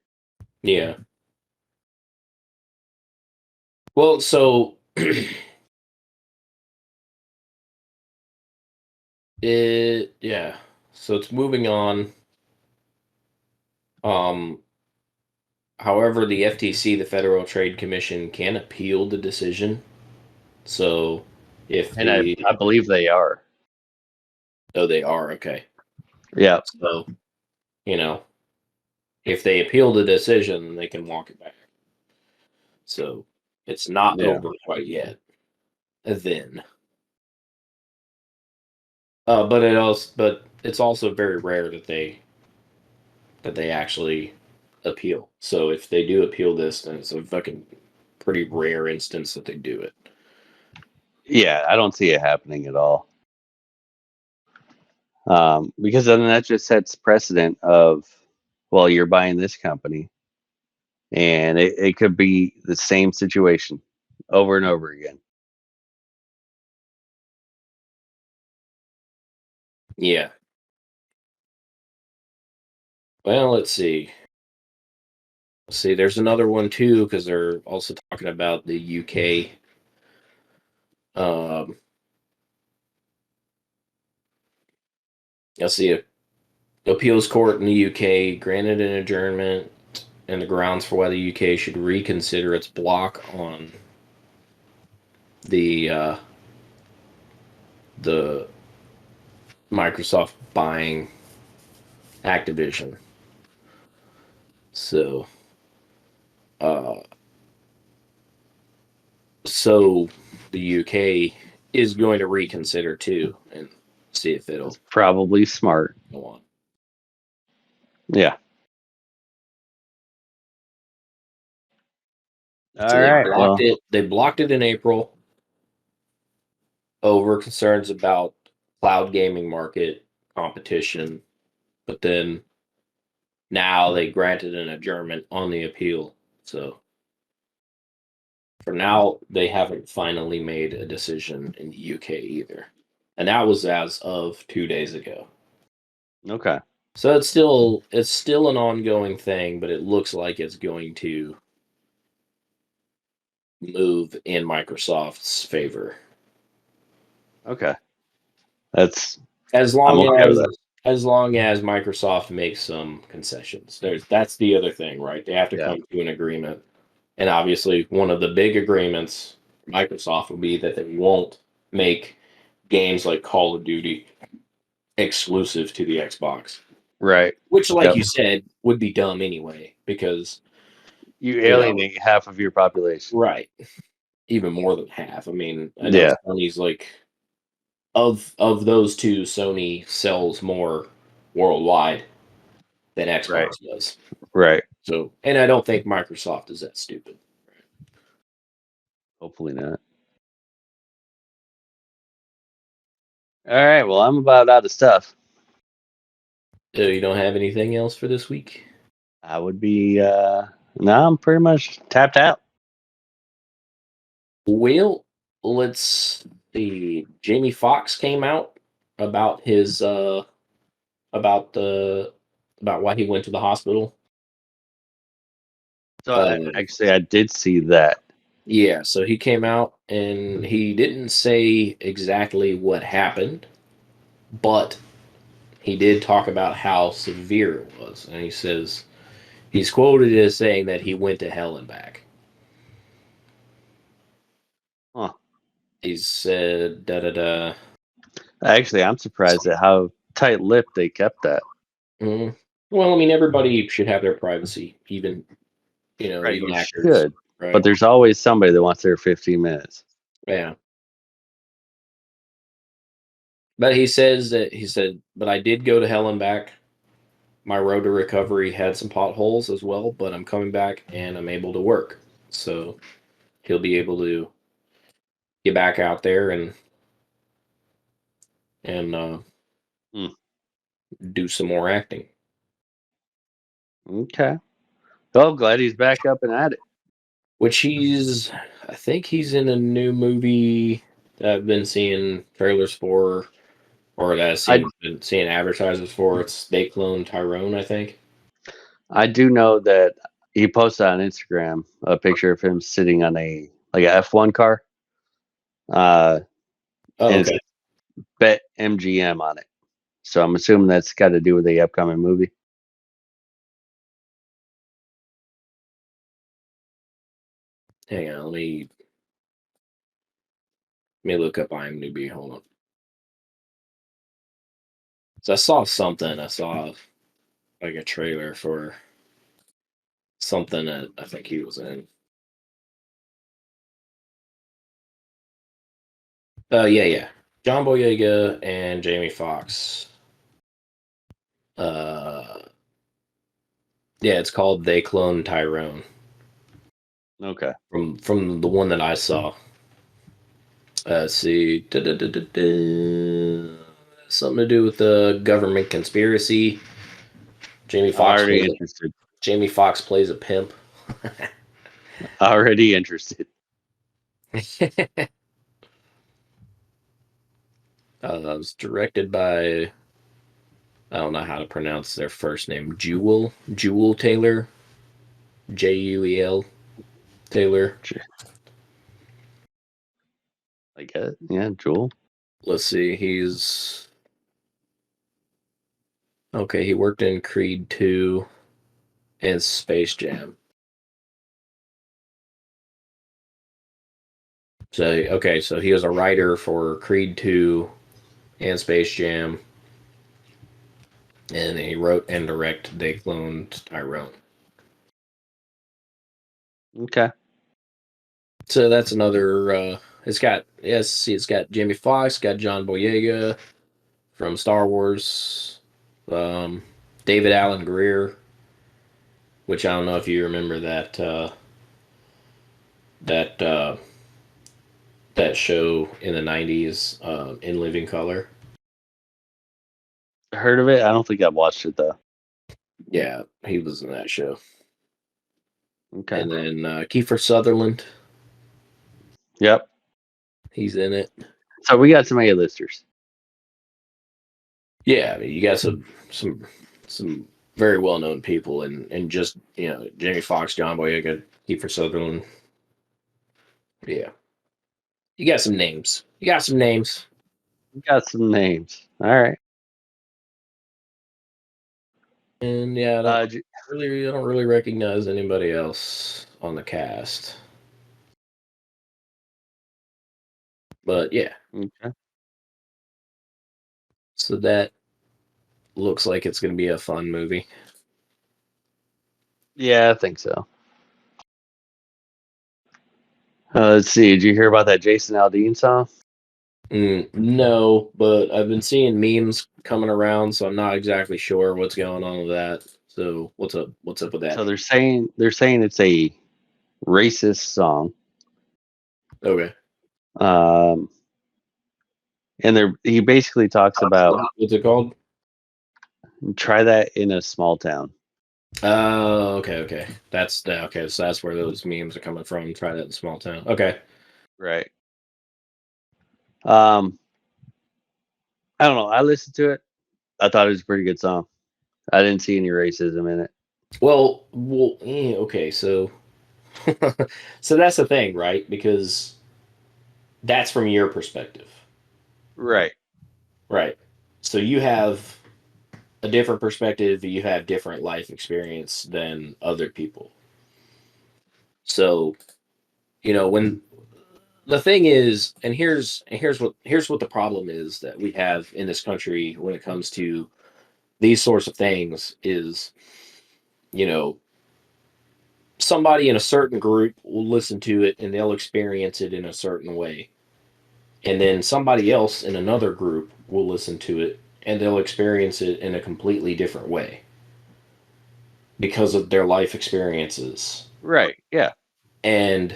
Speaker 10: Yeah. Well, so yeah. So it's moving on. Um, However, the FTC, the Federal Trade Commission, can appeal the decision. So if
Speaker 11: And I believe they are.
Speaker 10: oh, they are okay.
Speaker 11: Yeah.
Speaker 10: So you know, if they appeal the decision, they can walk it back. So it's not
Speaker 11: Yeah.
Speaker 10: over quite yet. Then, but it's also very rare that they actually appeal. So if they do appeal this, then it's a fucking pretty rare instance that they do it.
Speaker 11: Yeah, I don't see it happening at all. Because then that just sets precedent of, well, you're buying this company, and it could be the same situation over and over again.
Speaker 10: Yeah. Well, let's see. See, there's another one too because they're also talking about the UK. Um, let's see, a appeals court in the UK granted an adjournment and the grounds for why the UK should reconsider its block on the Microsoft buying Activision. So, uh, so the UK is going to reconsider too and see if it'll
Speaker 11: It's probably smart.
Speaker 10: go on.
Speaker 11: Yeah. All right. Well,
Speaker 10: They blocked it in April over concerns about cloud gaming market competition, but then now they granted an adjournment on the appeal. So for now, they haven't finally made a decision in the UK either, and that was as of 2 days ago.
Speaker 11: okay.
Speaker 10: So it's still an ongoing thing, but it looks like it's going to move in Microsoft's favor.
Speaker 11: Okay. That's
Speaker 10: As
Speaker 11: I'm
Speaker 10: long
Speaker 11: okay with that.
Speaker 10: as long as Microsoft makes some concessions. That's the other thing, right? They have to
Speaker 11: Yeah.
Speaker 10: come to an agreement. And obviously one of the big agreements for Microsoft will be that they won't make games like Call of Duty exclusive to the Xbox.
Speaker 11: Right.
Speaker 10: Which, like
Speaker 11: Yep.
Speaker 10: you said, would be dumb anyway, because
Speaker 11: You alienate half of your population.
Speaker 10: right. Even more than half. I mean, I know
Speaker 11: Yeah.
Speaker 10: Sony's like of those two, Sony sells more worldwide than Xbox does.
Speaker 11: Right.
Speaker 10: So, and I don't think Microsoft is that stupid.
Speaker 11: Hopefully not. All right. Well, I'm about out of stuff.
Speaker 10: So you don't have anything else for this week?
Speaker 11: I would be. Now I'm pretty much tapped out.
Speaker 10: Well, let's see. Jamie Foxx came out about his about the about why he went to the hospital.
Speaker 11: So actually, I did see that.
Speaker 10: Yeah, so he came out and he didn't say exactly what happened, but he did talk about how severe it was. And he says he's quoted as saying that he went to hell and back.
Speaker 11: Huh.
Speaker 10: He said da da da.
Speaker 11: Actually, I'm surprised at how tight-lipped they kept that.
Speaker 10: Mm. Well, I mean, everybody should have their privacy, even
Speaker 11: Right,
Speaker 10: even
Speaker 11: you
Speaker 10: actors.
Speaker 11: should.
Speaker 10: Right?
Speaker 11: But there's always somebody that wants their 15 minutes.
Speaker 10: Yeah. But he said, but I did go to hell and back. My road to recovery had some potholes as well, but I'm coming back and I'm able to work. So he'll be able to get back out there and do some more acting.
Speaker 11: Okay. Well, glad he's back up and at it.
Speaker 10: Which I think he's in a new movie that I've been seeing trailers for, or that been seeing advertisements for. It's They Clone Tyrone, I think.
Speaker 11: I do know that he posted on Instagram a picture of him sitting on a F1 car. And
Speaker 10: Okay.
Speaker 11: it's Bet MGM on it. So I'm assuming that's got to do with the upcoming movie.
Speaker 10: Hang on, let me look up IMDb. Hold on. So I saw something. I saw like a trailer for something that I think he was in. Yeah. John Boyega and Jamie Foxx. Yeah, it's called They Clone Tyrone.
Speaker 11: Okay.
Speaker 10: From the one that I saw. Let's see. Something to do with the government conspiracy. Jamie Foxx plays a pimp.
Speaker 11: Already interested.
Speaker 10: It was directed by, I don't know how to pronounce their first name. Jewel Taylor. Jeuel Taylor.
Speaker 11: I guess. Yeah, Joel.
Speaker 10: Let's see. He worked in Creed 2 and Space Jam. So he was a writer for Creed 2 and Space Jam. And he wrote and directed They Cloned Tyrone.
Speaker 11: Okay.
Speaker 10: So that's another. It's got Jamie Foxx, got John Boyega from Star Wars, David Allen Greer, which I don't know if you remember that that that show in the 90s, In Living Color.
Speaker 11: Heard of it? I don't think I've watched it though.
Speaker 10: Yeah, he was in that show.
Speaker 11: Okay.
Speaker 10: And then Kiefer Sutherland,
Speaker 11: Yep.
Speaker 10: he's in it.
Speaker 11: So we got some A-listers.
Speaker 10: Yeah, I mean, you got some very well known people, and just Jamie Foxx, John Boyega, Kiefer Sutherland. Yeah, you got some names. You got some names.
Speaker 11: We got some names. All right.
Speaker 10: And yeah, I don't really recognize anybody else on the cast. But yeah,
Speaker 11: Okay.
Speaker 10: so that looks like it's going to be a fun movie.
Speaker 11: Yeah, I think so. Let's see. Did you hear about that Jason Aldean song?
Speaker 10: No, but I've been seeing memes coming around, so I'm not exactly sure what's going on with that. So what's up? What's up with that?
Speaker 11: So they're saying it's a racist song.
Speaker 10: Okay.
Speaker 11: And he basically talks about
Speaker 10: What's it called?
Speaker 11: try that in a small town.
Speaker 10: Oh, okay. Okay. So that's where those memes are coming from. Try that in a small town. Okay.
Speaker 11: Right. I don't know. I listened to it. I thought it was a pretty good song. I didn't see any racism in it.
Speaker 10: Well, okay. So, so that's the thing, right? Because that's from your perspective,
Speaker 11: Right.
Speaker 10: right? So you have a different perspective. You have different life experience than other people. So, when the thing is, and here's what the problem is that we have in this country when it comes to these sorts of things is, you know, somebody in a certain group will listen to it and they'll experience it in a certain way. And then somebody else in another group will listen to it and they'll experience it in a completely different way because of their life experiences.
Speaker 11: Right. Yeah.
Speaker 10: And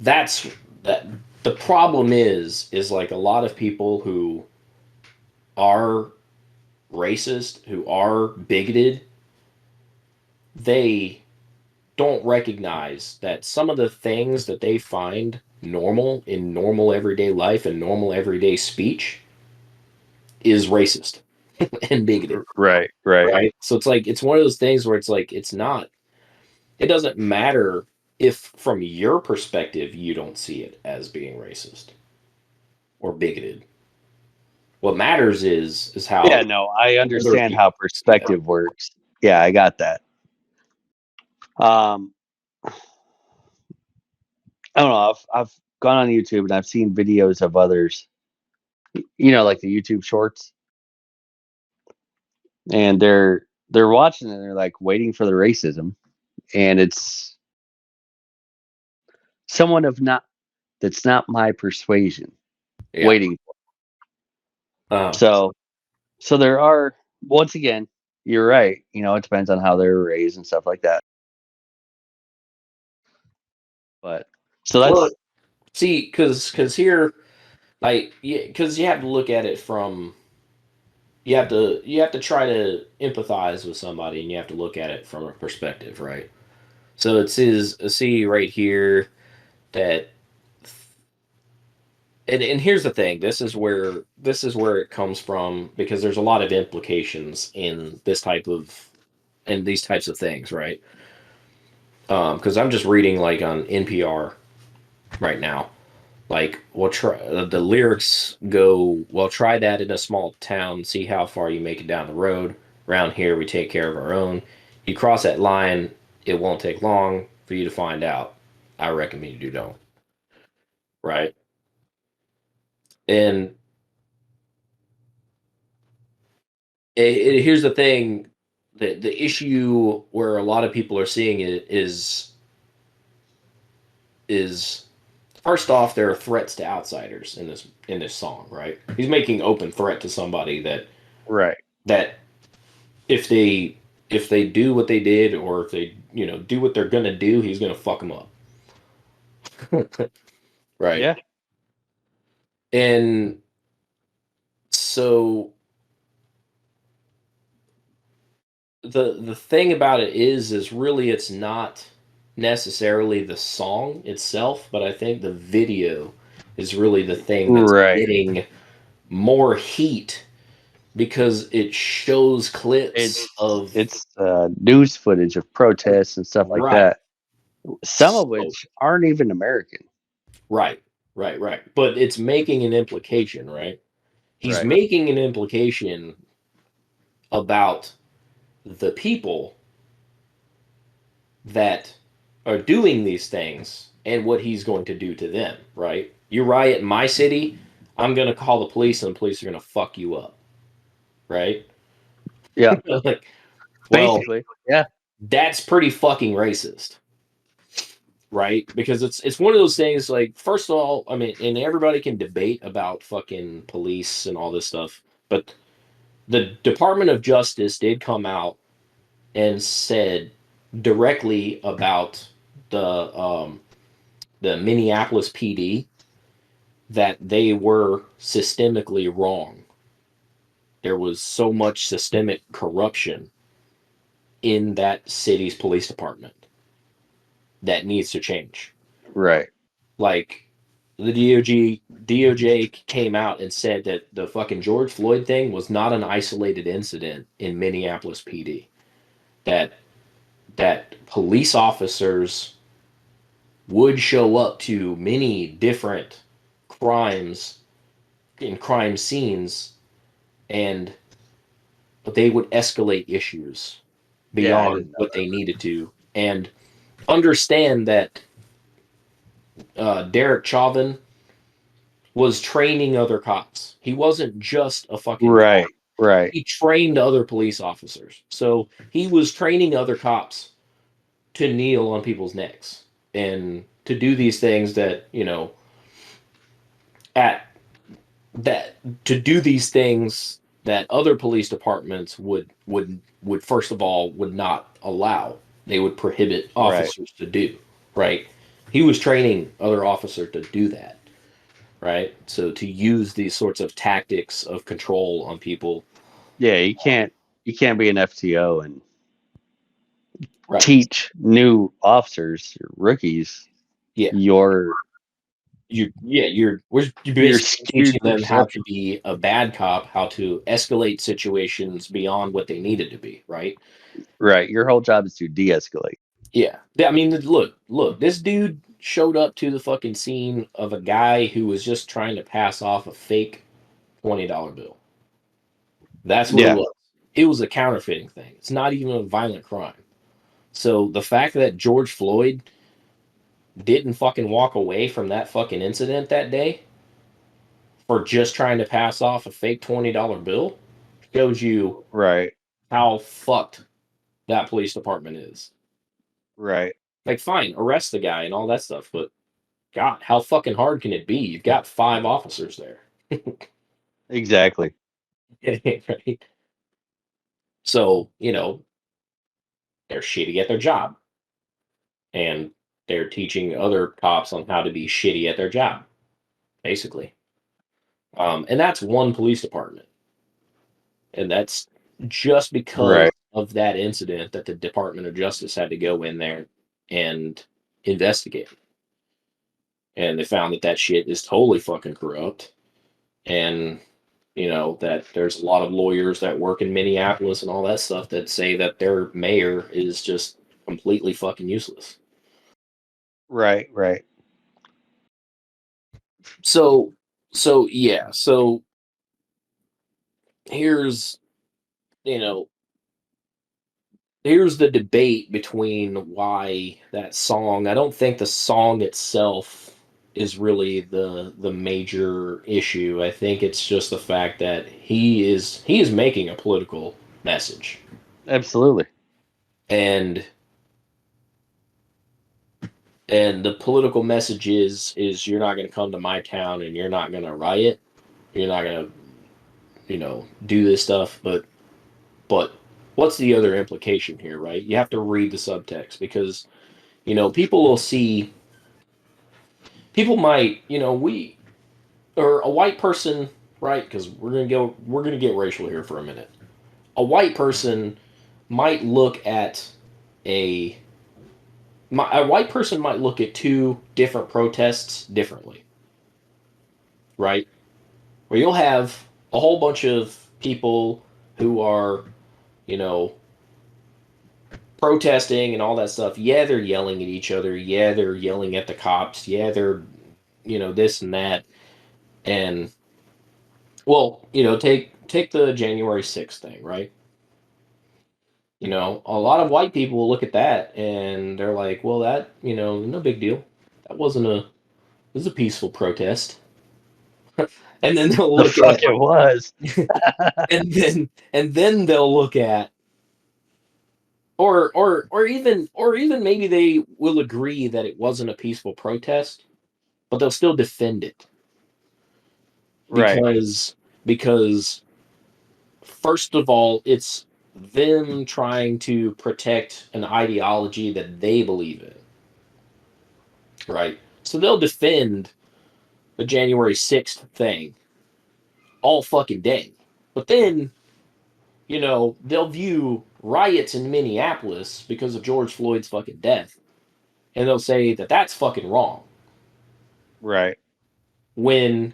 Speaker 10: that's that the problem is like a lot of people who are racist, who are bigoted, they don't recognize that some of the things that they find normal in normal everyday life and normal everyday speech is racist and bigoted.
Speaker 11: Right.
Speaker 10: Right? So it's one of those things where it's like it doesn't matter if from your perspective you don't see it as being racist or bigoted. What matters is how
Speaker 11: Yeah, no, I understand
Speaker 10: people
Speaker 11: how perspective works. Yeah, I got that. I don't know. I've gone on YouTube and I've seen videos of others, like the YouTube shorts, and they're watching it and they're like waiting for the racism, and it's someone that's not my persuasion
Speaker 10: Yeah.
Speaker 11: waiting. So there are, once again, you're right. It depends on how they're raised and stuff like that. But so that's
Speaker 10: Well, see, because here, like, because you have to look at it from you have to try to empathize with somebody, and you have to look at it from a perspective, right? So it says, see right here that, and here's the thing. This is where it comes from because there's a lot of implications in these types of things, right? Because I'm just reading like on NPR right now. Like, we'll try the lyrics go, well, try that in a small town, see how far you make it down the road. Around here, we take care of our own. You cross that line, it won't take long for you to find out. I recommend you don't. Right? And here's the thing: the issue where a lot of people are seeing it is first off, there are threats to outsiders in this song, right? He's making open threat to somebody
Speaker 11: right.
Speaker 10: that if they if they do what they did, or if they, do what they're gonna do, he's gonna fuck them up. Right.
Speaker 11: Yeah.
Speaker 10: And so the thing about it is really it's not necessarily the song itself, but I think the video is really the thing that's
Speaker 11: Right.
Speaker 10: getting more heat because it shows clips of
Speaker 11: It's news footage of protests and stuff like
Speaker 10: right.
Speaker 11: that. Some of
Speaker 10: So,
Speaker 11: which aren't even American.
Speaker 10: right, right. But it's making an implication, right? He's
Speaker 11: Right.
Speaker 10: making an implication about the people that are doing these things and what he's going to do to them, right? You riot in my city, I'm going to call the police and the police are going to fuck you up, right?
Speaker 11: Yeah.
Speaker 10: Like, well,
Speaker 11: Basically. Yeah.
Speaker 10: that's pretty fucking racist, right? Because it's one of those things like first of all, I mean, and everybody can debate about fucking police and all this stuff, but the Department of Justice did come out and said directly about the Minneapolis PD that they were systemically wrong. There was so much systemic corruption in that city's police department that needs to change.
Speaker 11: Right.
Speaker 10: Like the DOJ came out and said that the fucking George Floyd thing was not an isolated incident in Minneapolis PD. That police officers would show up to many different crimes in crime scenes and they would escalate issues
Speaker 11: Yeah, I
Speaker 10: beyond
Speaker 11: didn't know
Speaker 10: what
Speaker 11: that.
Speaker 10: they needed to and understand that Derek Chauvin was training other cops. He wasn't just a fucking cop.
Speaker 11: Right. Right.
Speaker 10: He trained other police officers. So he was training other cops to kneel on people's necks and to do these things that, at that to do these things that other police departments would first of all would not allow. They would prohibit
Speaker 11: Right.
Speaker 10: officers to do, right? He was training other officers to do that, right? So to use these sorts of tactics of control on people.
Speaker 11: Yeah, you can't be an FTO and
Speaker 10: Right.
Speaker 11: teach new officers, rookies,
Speaker 10: Yeah.
Speaker 11: your
Speaker 10: You're basically
Speaker 11: your skewed
Speaker 10: teaching them how to
Speaker 11: perception.
Speaker 10: be a bad cop, how to escalate situations beyond what they needed to be, right?
Speaker 11: Right. Your whole job is to de-escalate.
Speaker 10: Yeah. I mean, look, this dude showed up to the fucking scene of a guy who was just trying to pass off a fake $20 bill. That's what it
Speaker 11: Yeah.
Speaker 10: was. It was a counterfeiting thing. It's not even a violent crime. So the fact that George Floyd didn't fucking walk away from that fucking incident that day for just trying to pass off a fake $20 bill shows you
Speaker 11: Right.
Speaker 10: how fucked that police department is.
Speaker 11: Right.
Speaker 10: Like, fine, arrest the guy and all that stuff, but God, how fucking hard can it be? You've got 5 officers there.
Speaker 11: Exactly.
Speaker 10: Right? So, they're shitty at their job. And they're teaching other cops on how to be shitty at their job, basically. And that's one police department. And that's just because
Speaker 11: Right.
Speaker 10: of that incident that the Department of Justice had to go in there and investigate. And they found that shit is totally fucking corrupt. And, that there's a lot of lawyers that work in Minneapolis and all that stuff that say that their mayor is just completely fucking useless.
Speaker 11: Right. Right.
Speaker 10: So, yeah. So here's, you know, here's the debate between why that song. I don't think the song itself is really the major issue. I think it's just the fact that he is making a political message,
Speaker 11: Absolutely.
Speaker 10: and the political message is you're not going to come to my town and you're not going to riot, you're not going to do this stuff, but what's the other implication here, right? You have to read the subtext because, people will see, people might, or a white person, right? Because we're gonna get racial here for a minute. A white person might look at a a white person might look at two different protests differently, right? Where you'll have a whole bunch of people who are, you know, protesting and all that stuff. Yeah, they're yelling at each other. Yeah, they're yelling at the cops. Yeah, they're, this and that. And well, take the January 6th thing, right? A lot of white people will look at that and they're like, well, that, no big deal. That wasn't a, it was a peaceful protest. And then they'll
Speaker 11: The
Speaker 10: look
Speaker 11: fuck
Speaker 10: at,
Speaker 11: it was.
Speaker 10: and then they'll look at, or even maybe they will agree that it wasn't a peaceful protest, but they'll still defend it
Speaker 11: Right.
Speaker 10: because first of all, it's them trying to protect an ideology that they believe in, right? So they'll defend the January 6th thing all fucking day. But then, they'll view riots in Minneapolis because of George Floyd's fucking death, and they'll say that that's fucking wrong.
Speaker 11: Right.
Speaker 10: When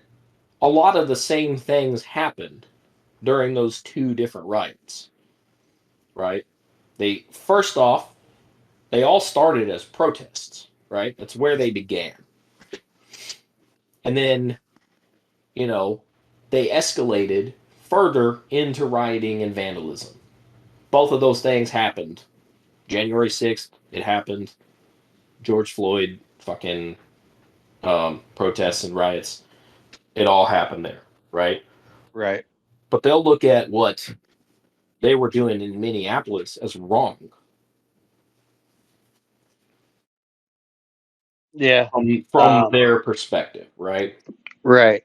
Speaker 10: a lot of the same things happened during those two different riots, right? They first off, they all started as protests, right? That's where they began. And then, you know, they escalated further into rioting and vandalism. Both of those things happened. January 6th, it happened. George Floyd, fucking protests and riots, it all happened there, right?
Speaker 11: Right.
Speaker 10: But they'll look at what they were doing in Minneapolis as wrong
Speaker 11: Yeah.
Speaker 10: from their perspective, right?
Speaker 11: Right.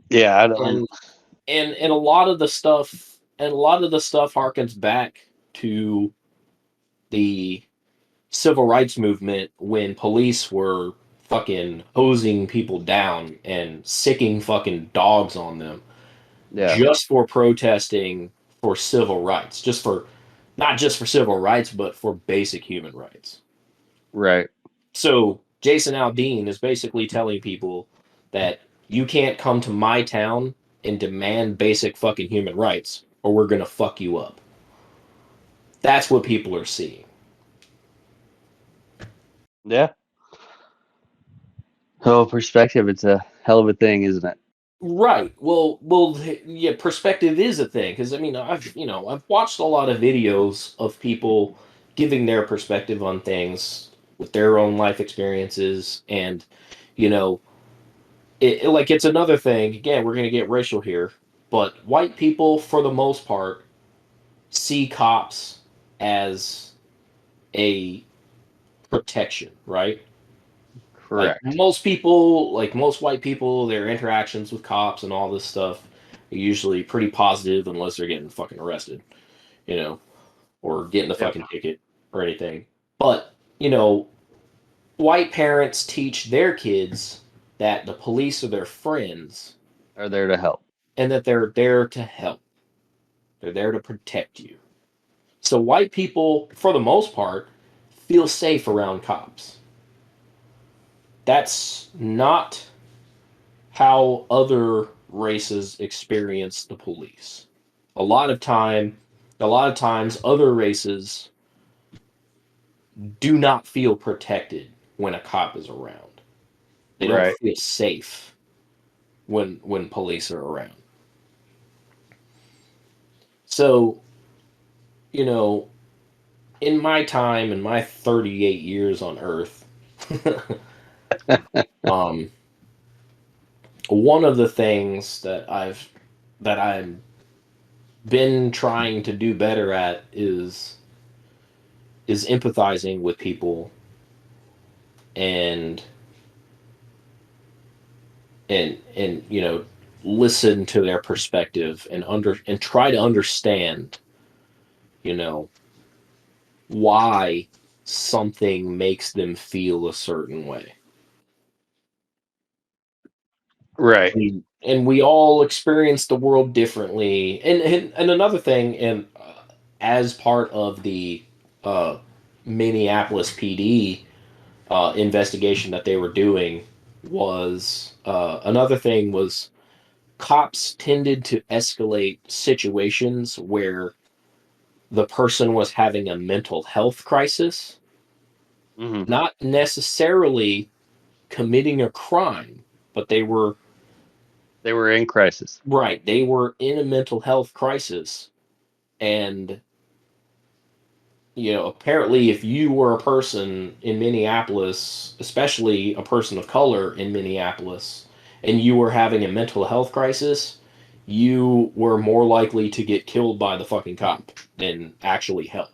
Speaker 11: Yeah. I don't.
Speaker 10: And a lot of the stuff harkens back to the civil rights movement when police were fucking hosing people down and sicking fucking dogs on them
Speaker 11: Yeah.
Speaker 10: just for protesting for civil rights, just for not just for civil rights but for basic human rights.
Speaker 11: Right.
Speaker 10: So Jason Aldean is basically telling people that you can't come to my town and demand basic fucking human rights or we're going to fuck you up. That's what people are seeing.
Speaker 11: Yeah. Oh, perspective. It's a hell of a thing, isn't it?
Speaker 10: Right. Well, yeah, perspective is a thing because I mean, I've watched a lot of videos of people giving their perspective on things with their own life experiences, and you know, it's another thing. Again, we're gonna get racial here, but white people, for the most part, see cops as a protection, right? Like
Speaker 11: Correct.
Speaker 10: most people, like most white people, their interactions with cops and all this stuff are usually pretty positive unless they're getting fucking arrested, you know, or getting a
Speaker 11: Yep.
Speaker 10: fucking ticket or anything. But, white parents teach their kids that the police are their friends
Speaker 11: Are there to help.
Speaker 10: and that they're there to help. They're there to protect you. So white people, for the most part, feel safe around cops. That's not how other races experience the police. A lot of times other races do not feel protected when a cop is around. They don't
Speaker 11: Right.
Speaker 10: feel safe when police are around. So, you know, in my time, in my 38 years on Earth, um, one of the things that I'm been trying to do better at is empathizing with people and listen to their perspective and try to understand, you know, why something makes them feel a certain way.
Speaker 11: Right.
Speaker 10: And we all experience the world differently. And another thing, and as part of the uh, Minneapolis PD investigation that they were doing, was another thing was cops tended to escalate situations where the person was having a mental health crisis,
Speaker 11: Hmm.
Speaker 10: not necessarily committing a crime, but they were
Speaker 11: in crisis.
Speaker 10: right. They were in a mental health crisis. And, apparently, if you were a person in Minneapolis, especially a person of color in Minneapolis, and you were having a mental health crisis, you were more likely to get killed by the fucking cop than actually help.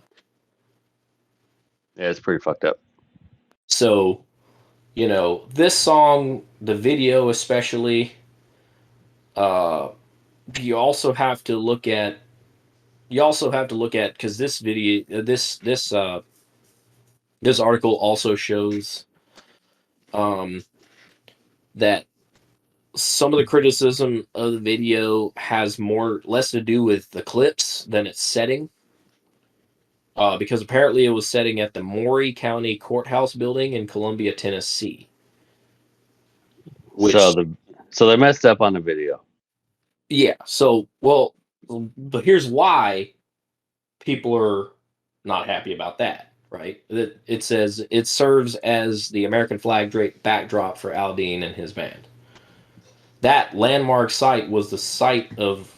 Speaker 11: Yeah, it's pretty fucked up.
Speaker 10: So, this song, the video especially, uh, you also have to look at because this video, this article also shows um, that some of the criticism of the video has less to do with the clips than its setting. Because apparently it was setting at the Maury County Courthouse building in Columbia, Tennessee.
Speaker 11: So
Speaker 10: Which,
Speaker 11: they messed up on the video.
Speaker 10: yeah, but here's why people are not happy about that, right? It says it serves as the American flag backdrop for Aldean and his band. That landmark site was the site of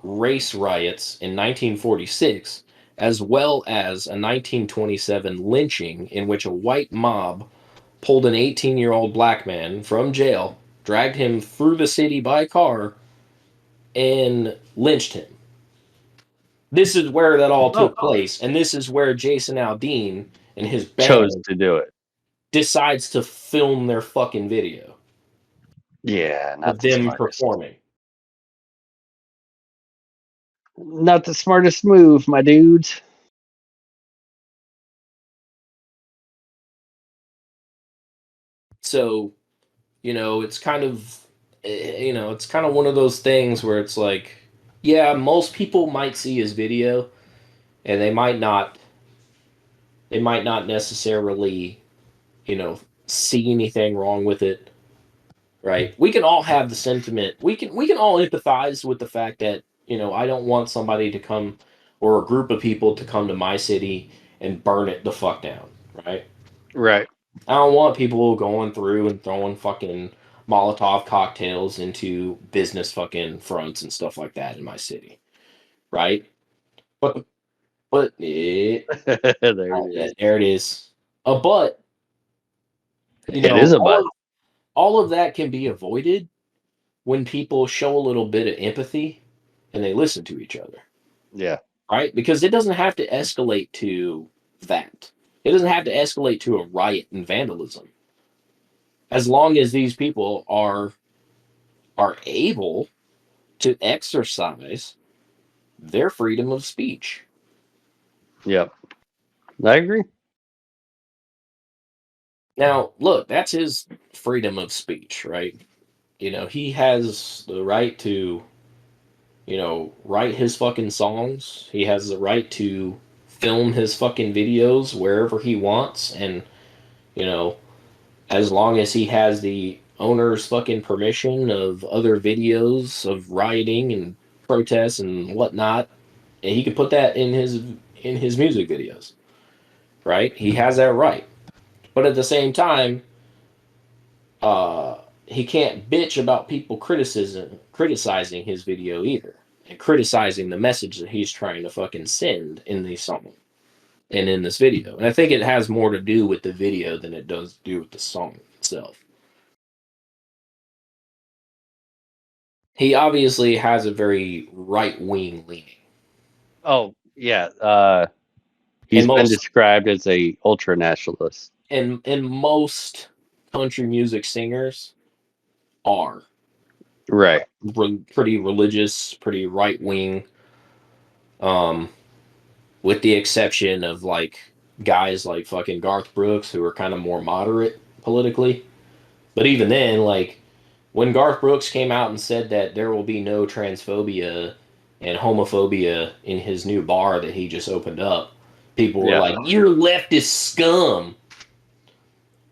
Speaker 10: race riots in 1946, as well as a 1927 lynching in which a white mob pulled an 18-year-old black man from jail, dragged him through the city by car, and lynched him. This is where that all took place, and this is where Jason Aldean and his
Speaker 11: Chose
Speaker 10: band
Speaker 11: to do it.
Speaker 10: decides to film their fucking video
Speaker 11: Yeah,
Speaker 10: of
Speaker 11: not the
Speaker 10: them
Speaker 11: smartest.
Speaker 10: performing.
Speaker 11: Not the smartest move, my dudes.
Speaker 10: So, it's kind of it's kind of one of those things where it's like, yeah, most people might see his video and they might not necessarily, see anything wrong with it, right? We can all have the sentiment. We can all empathize with the fact that, I don't want somebody to come, or a group of people to come to my city and burn it the fuck down, right?
Speaker 11: Right.
Speaker 10: I don't want people going through and throwing fucking Molotov cocktails into business fucking fronts and stuff like that in my city, right? But
Speaker 11: There it is.
Speaker 10: there it is. But
Speaker 11: It is a butt.
Speaker 10: all of that can be avoided when people show a little bit of empathy and they listen to each other,
Speaker 11: Yeah.
Speaker 10: right? Because it doesn't have to escalate to that. It doesn't have to escalate to a riot and vandalism. As long as these people are able to exercise their freedom of speech.
Speaker 11: Yep. I agree.
Speaker 10: Now, look, that's his freedom of speech, right? He has the right to, write his fucking songs. He has the right to film his fucking videos wherever he wants. And, you know, as long as he has the owner's fucking permission of other videos of rioting and protests and whatnot, and he can put that in his music videos, right? He has that right. But at the same time, he can't bitch about people criticizing his video either, and criticizing the message that he's trying to fucking send in the song and in this video. And I think it has more to do with the video than it does do with the song itself. He obviously has a very right wing leaning.
Speaker 11: Oh, yeah. He's
Speaker 10: And
Speaker 11: been
Speaker 10: most
Speaker 11: described as a ultra nationalist.
Speaker 10: and most country music singers are.
Speaker 11: Right.
Speaker 10: Pretty religious, pretty right wing. With the exception of like guys like fucking Garth Brooks who are kind of more moderate politically. But even then, like when Garth Brooks came out and said that there will be no transphobia and homophobia in his new bar that he just opened up, people were
Speaker 11: Yeah.
Speaker 10: like, "You're leftist scum."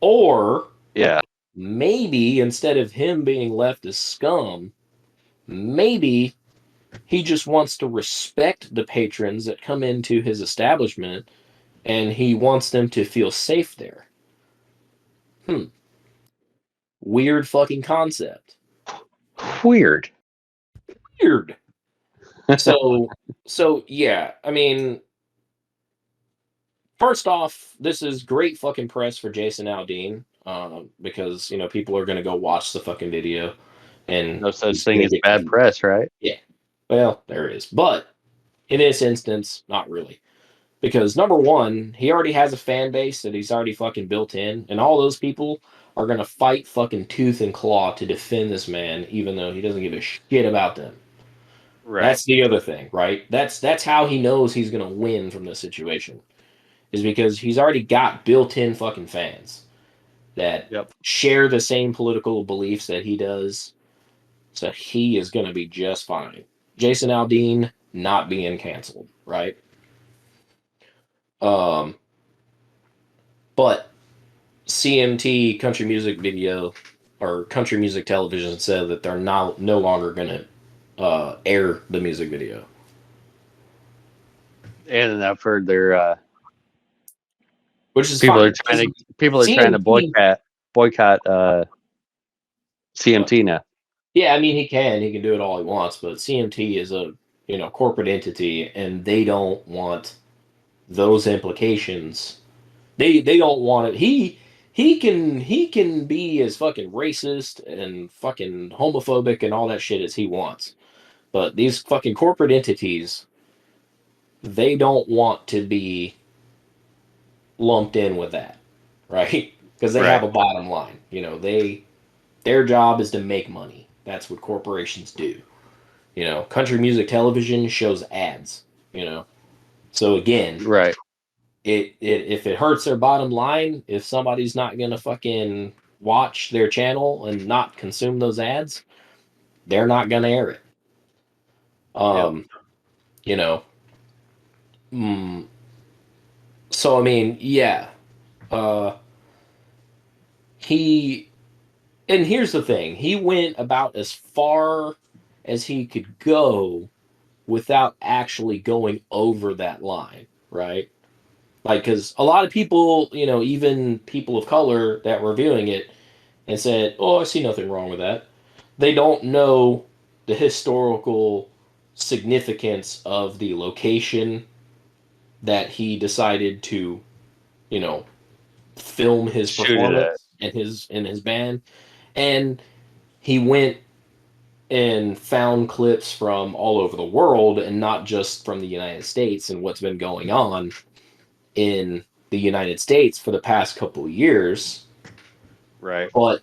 Speaker 10: Or
Speaker 11: Yeah.
Speaker 10: maybe instead of him being leftist scum, maybe he just wants to respect the patrons that come into his establishment and he wants them to feel safe there. Weird fucking concept.
Speaker 11: Weird.
Speaker 10: Weird. So yeah, I mean, first off, this is great fucking press for Jason Aldean, because people are gonna go watch the fucking video, and
Speaker 11: No such
Speaker 10: he's
Speaker 11: thing
Speaker 10: gonna
Speaker 11: as
Speaker 10: get
Speaker 11: bad press, right?
Speaker 10: yeah. Well, there is, but in this instance, not really, because number one, he already has a fan base that he's already fucking built in, and all those people are gonna fight fucking tooth and claw to defend this man, even though he doesn't give a shit about them.
Speaker 11: Right.
Speaker 10: That's the other thing, right? That's how he knows he's gonna win from this situation, is because he's already got built-in fucking fans that
Speaker 11: Yep.
Speaker 10: share the same political beliefs that he does. So he is gonna be just fine. Jason Aldean not being canceled, right? Um, but CMT country music video or country music television said that they're no longer gonna air the music video.
Speaker 11: And I've heard they're
Speaker 10: Which is
Speaker 11: people
Speaker 10: fine.
Speaker 11: are trying to boycott CMT now.
Speaker 10: Yeah, I mean he can do it all he wants, but CMT is a corporate entity, and they don't want those implications. They don't want it. He can be as fucking racist and fucking homophobic and all that shit as he wants, but these fucking corporate entities, they don't want to be lumped in with that, right? Because they have
Speaker 11: Right.
Speaker 10: a bottom line. Their job is to make money. That's what corporations do. Country music television shows ads. So again,
Speaker 11: Right.
Speaker 10: if it hurts their bottom line, if somebody's not gonna fucking watch their channel and not consume those ads, they're not gonna air it.
Speaker 11: Yep.
Speaker 10: You know. Mm, so I mean, yeah. Uh, he and here's the thing: he went about as far as he could go without actually going over that line, right? Like, because a lot of people, even people of color that were viewing it and said, "Oh, I see nothing wrong with that." They don't know the historical significance of the location that he decided to, you know, film his
Speaker 11: Shoot it at.
Speaker 10: performance and his band. And he went and found clips from all over the world and not just from the United States and what's been going on in the United States for the past couple of years.
Speaker 11: Right.
Speaker 10: But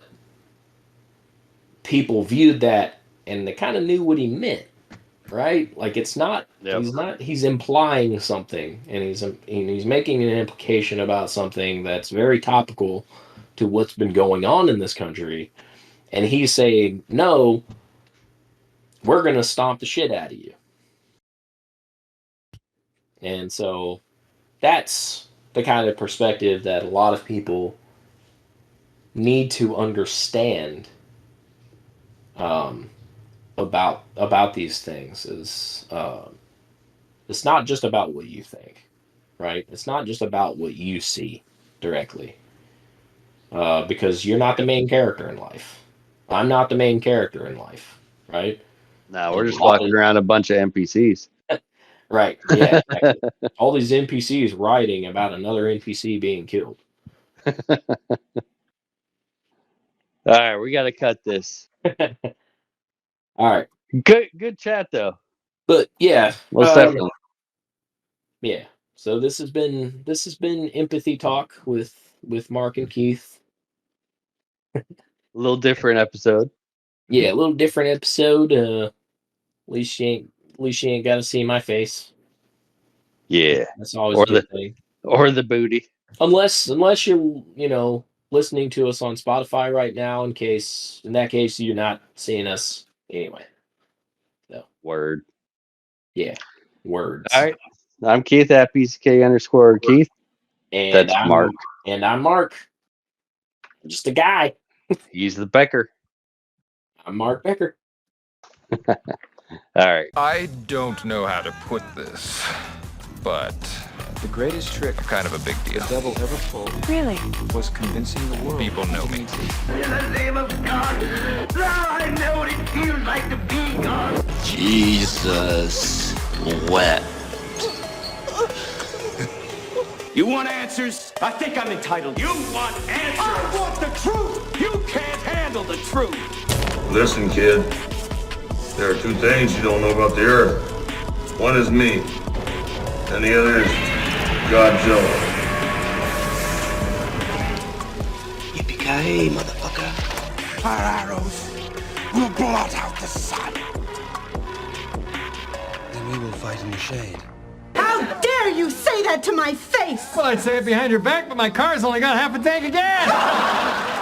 Speaker 10: people viewed that and they kind of knew what he meant, right? Like it's not
Speaker 11: Yep.
Speaker 10: he's implying something, and he's making an implication about something that's very topical to what's been going on in this country, and he's saying, "No, we're going to stomp the shit out of you." And so that's the kind of perspective that a lot of people need to understand, um, about these things is it's not just about what you think, right? It's not just about what you see directly, because you're not the main character in life. I'm not the main character in life, right?
Speaker 11: Now we're
Speaker 10: And a
Speaker 11: just
Speaker 10: lot
Speaker 11: walking
Speaker 10: of
Speaker 11: around a bunch of NPCs.
Speaker 10: right, yeah, exactly. All these NPCs writing about another NPC being killed.
Speaker 11: All right, we got to cut this.
Speaker 10: All right,
Speaker 11: Good chat though.
Speaker 10: but yeah,
Speaker 11: Most definitely.
Speaker 10: yeah. So this has been empathy talk with Mark and Keith.
Speaker 11: A little different episode.
Speaker 10: Yeah, a little different episode. At least you ain't got to see my face.
Speaker 11: Yeah.
Speaker 10: That's always
Speaker 11: Or
Speaker 10: a good thing.
Speaker 11: the booty.
Speaker 10: Unless you're listening to us on Spotify right now. In that case you're not seeing us anyway. So
Speaker 11: Word.
Speaker 10: yeah, words.
Speaker 11: All right. I'm Keith at PCK_Keith.
Speaker 10: And
Speaker 11: That's Mark.
Speaker 10: And I'm Mark. Just a guy.
Speaker 11: He's the Becker.
Speaker 10: I'm Mark Becker.
Speaker 11: All right.
Speaker 2: I don't know how to put this, but
Speaker 12: the greatest trick,
Speaker 2: kind of a big deal,
Speaker 12: the devil ever pulled,
Speaker 13: really,
Speaker 12: was convincing the world.
Speaker 2: People know me.
Speaker 5: In the name of God, now I know what it feels like to be God.
Speaker 9: Jesus wept.
Speaker 6: You want answers?
Speaker 5: I think I'm entitled.
Speaker 6: You want answers? I want the truth! You can't handle the truth!
Speaker 14: Listen, kid. There are two things you don't know about the Earth. One is me, and the other is Godzilla.
Speaker 9: Yippee-ki-yay, motherfucker.
Speaker 5: Our arrows will blot out the sun.
Speaker 4: Then we will fight in the shade.
Speaker 13: how dare you say that to my face?
Speaker 12: Well, I'd say it behind your back, but my car's only got half a tank of gas.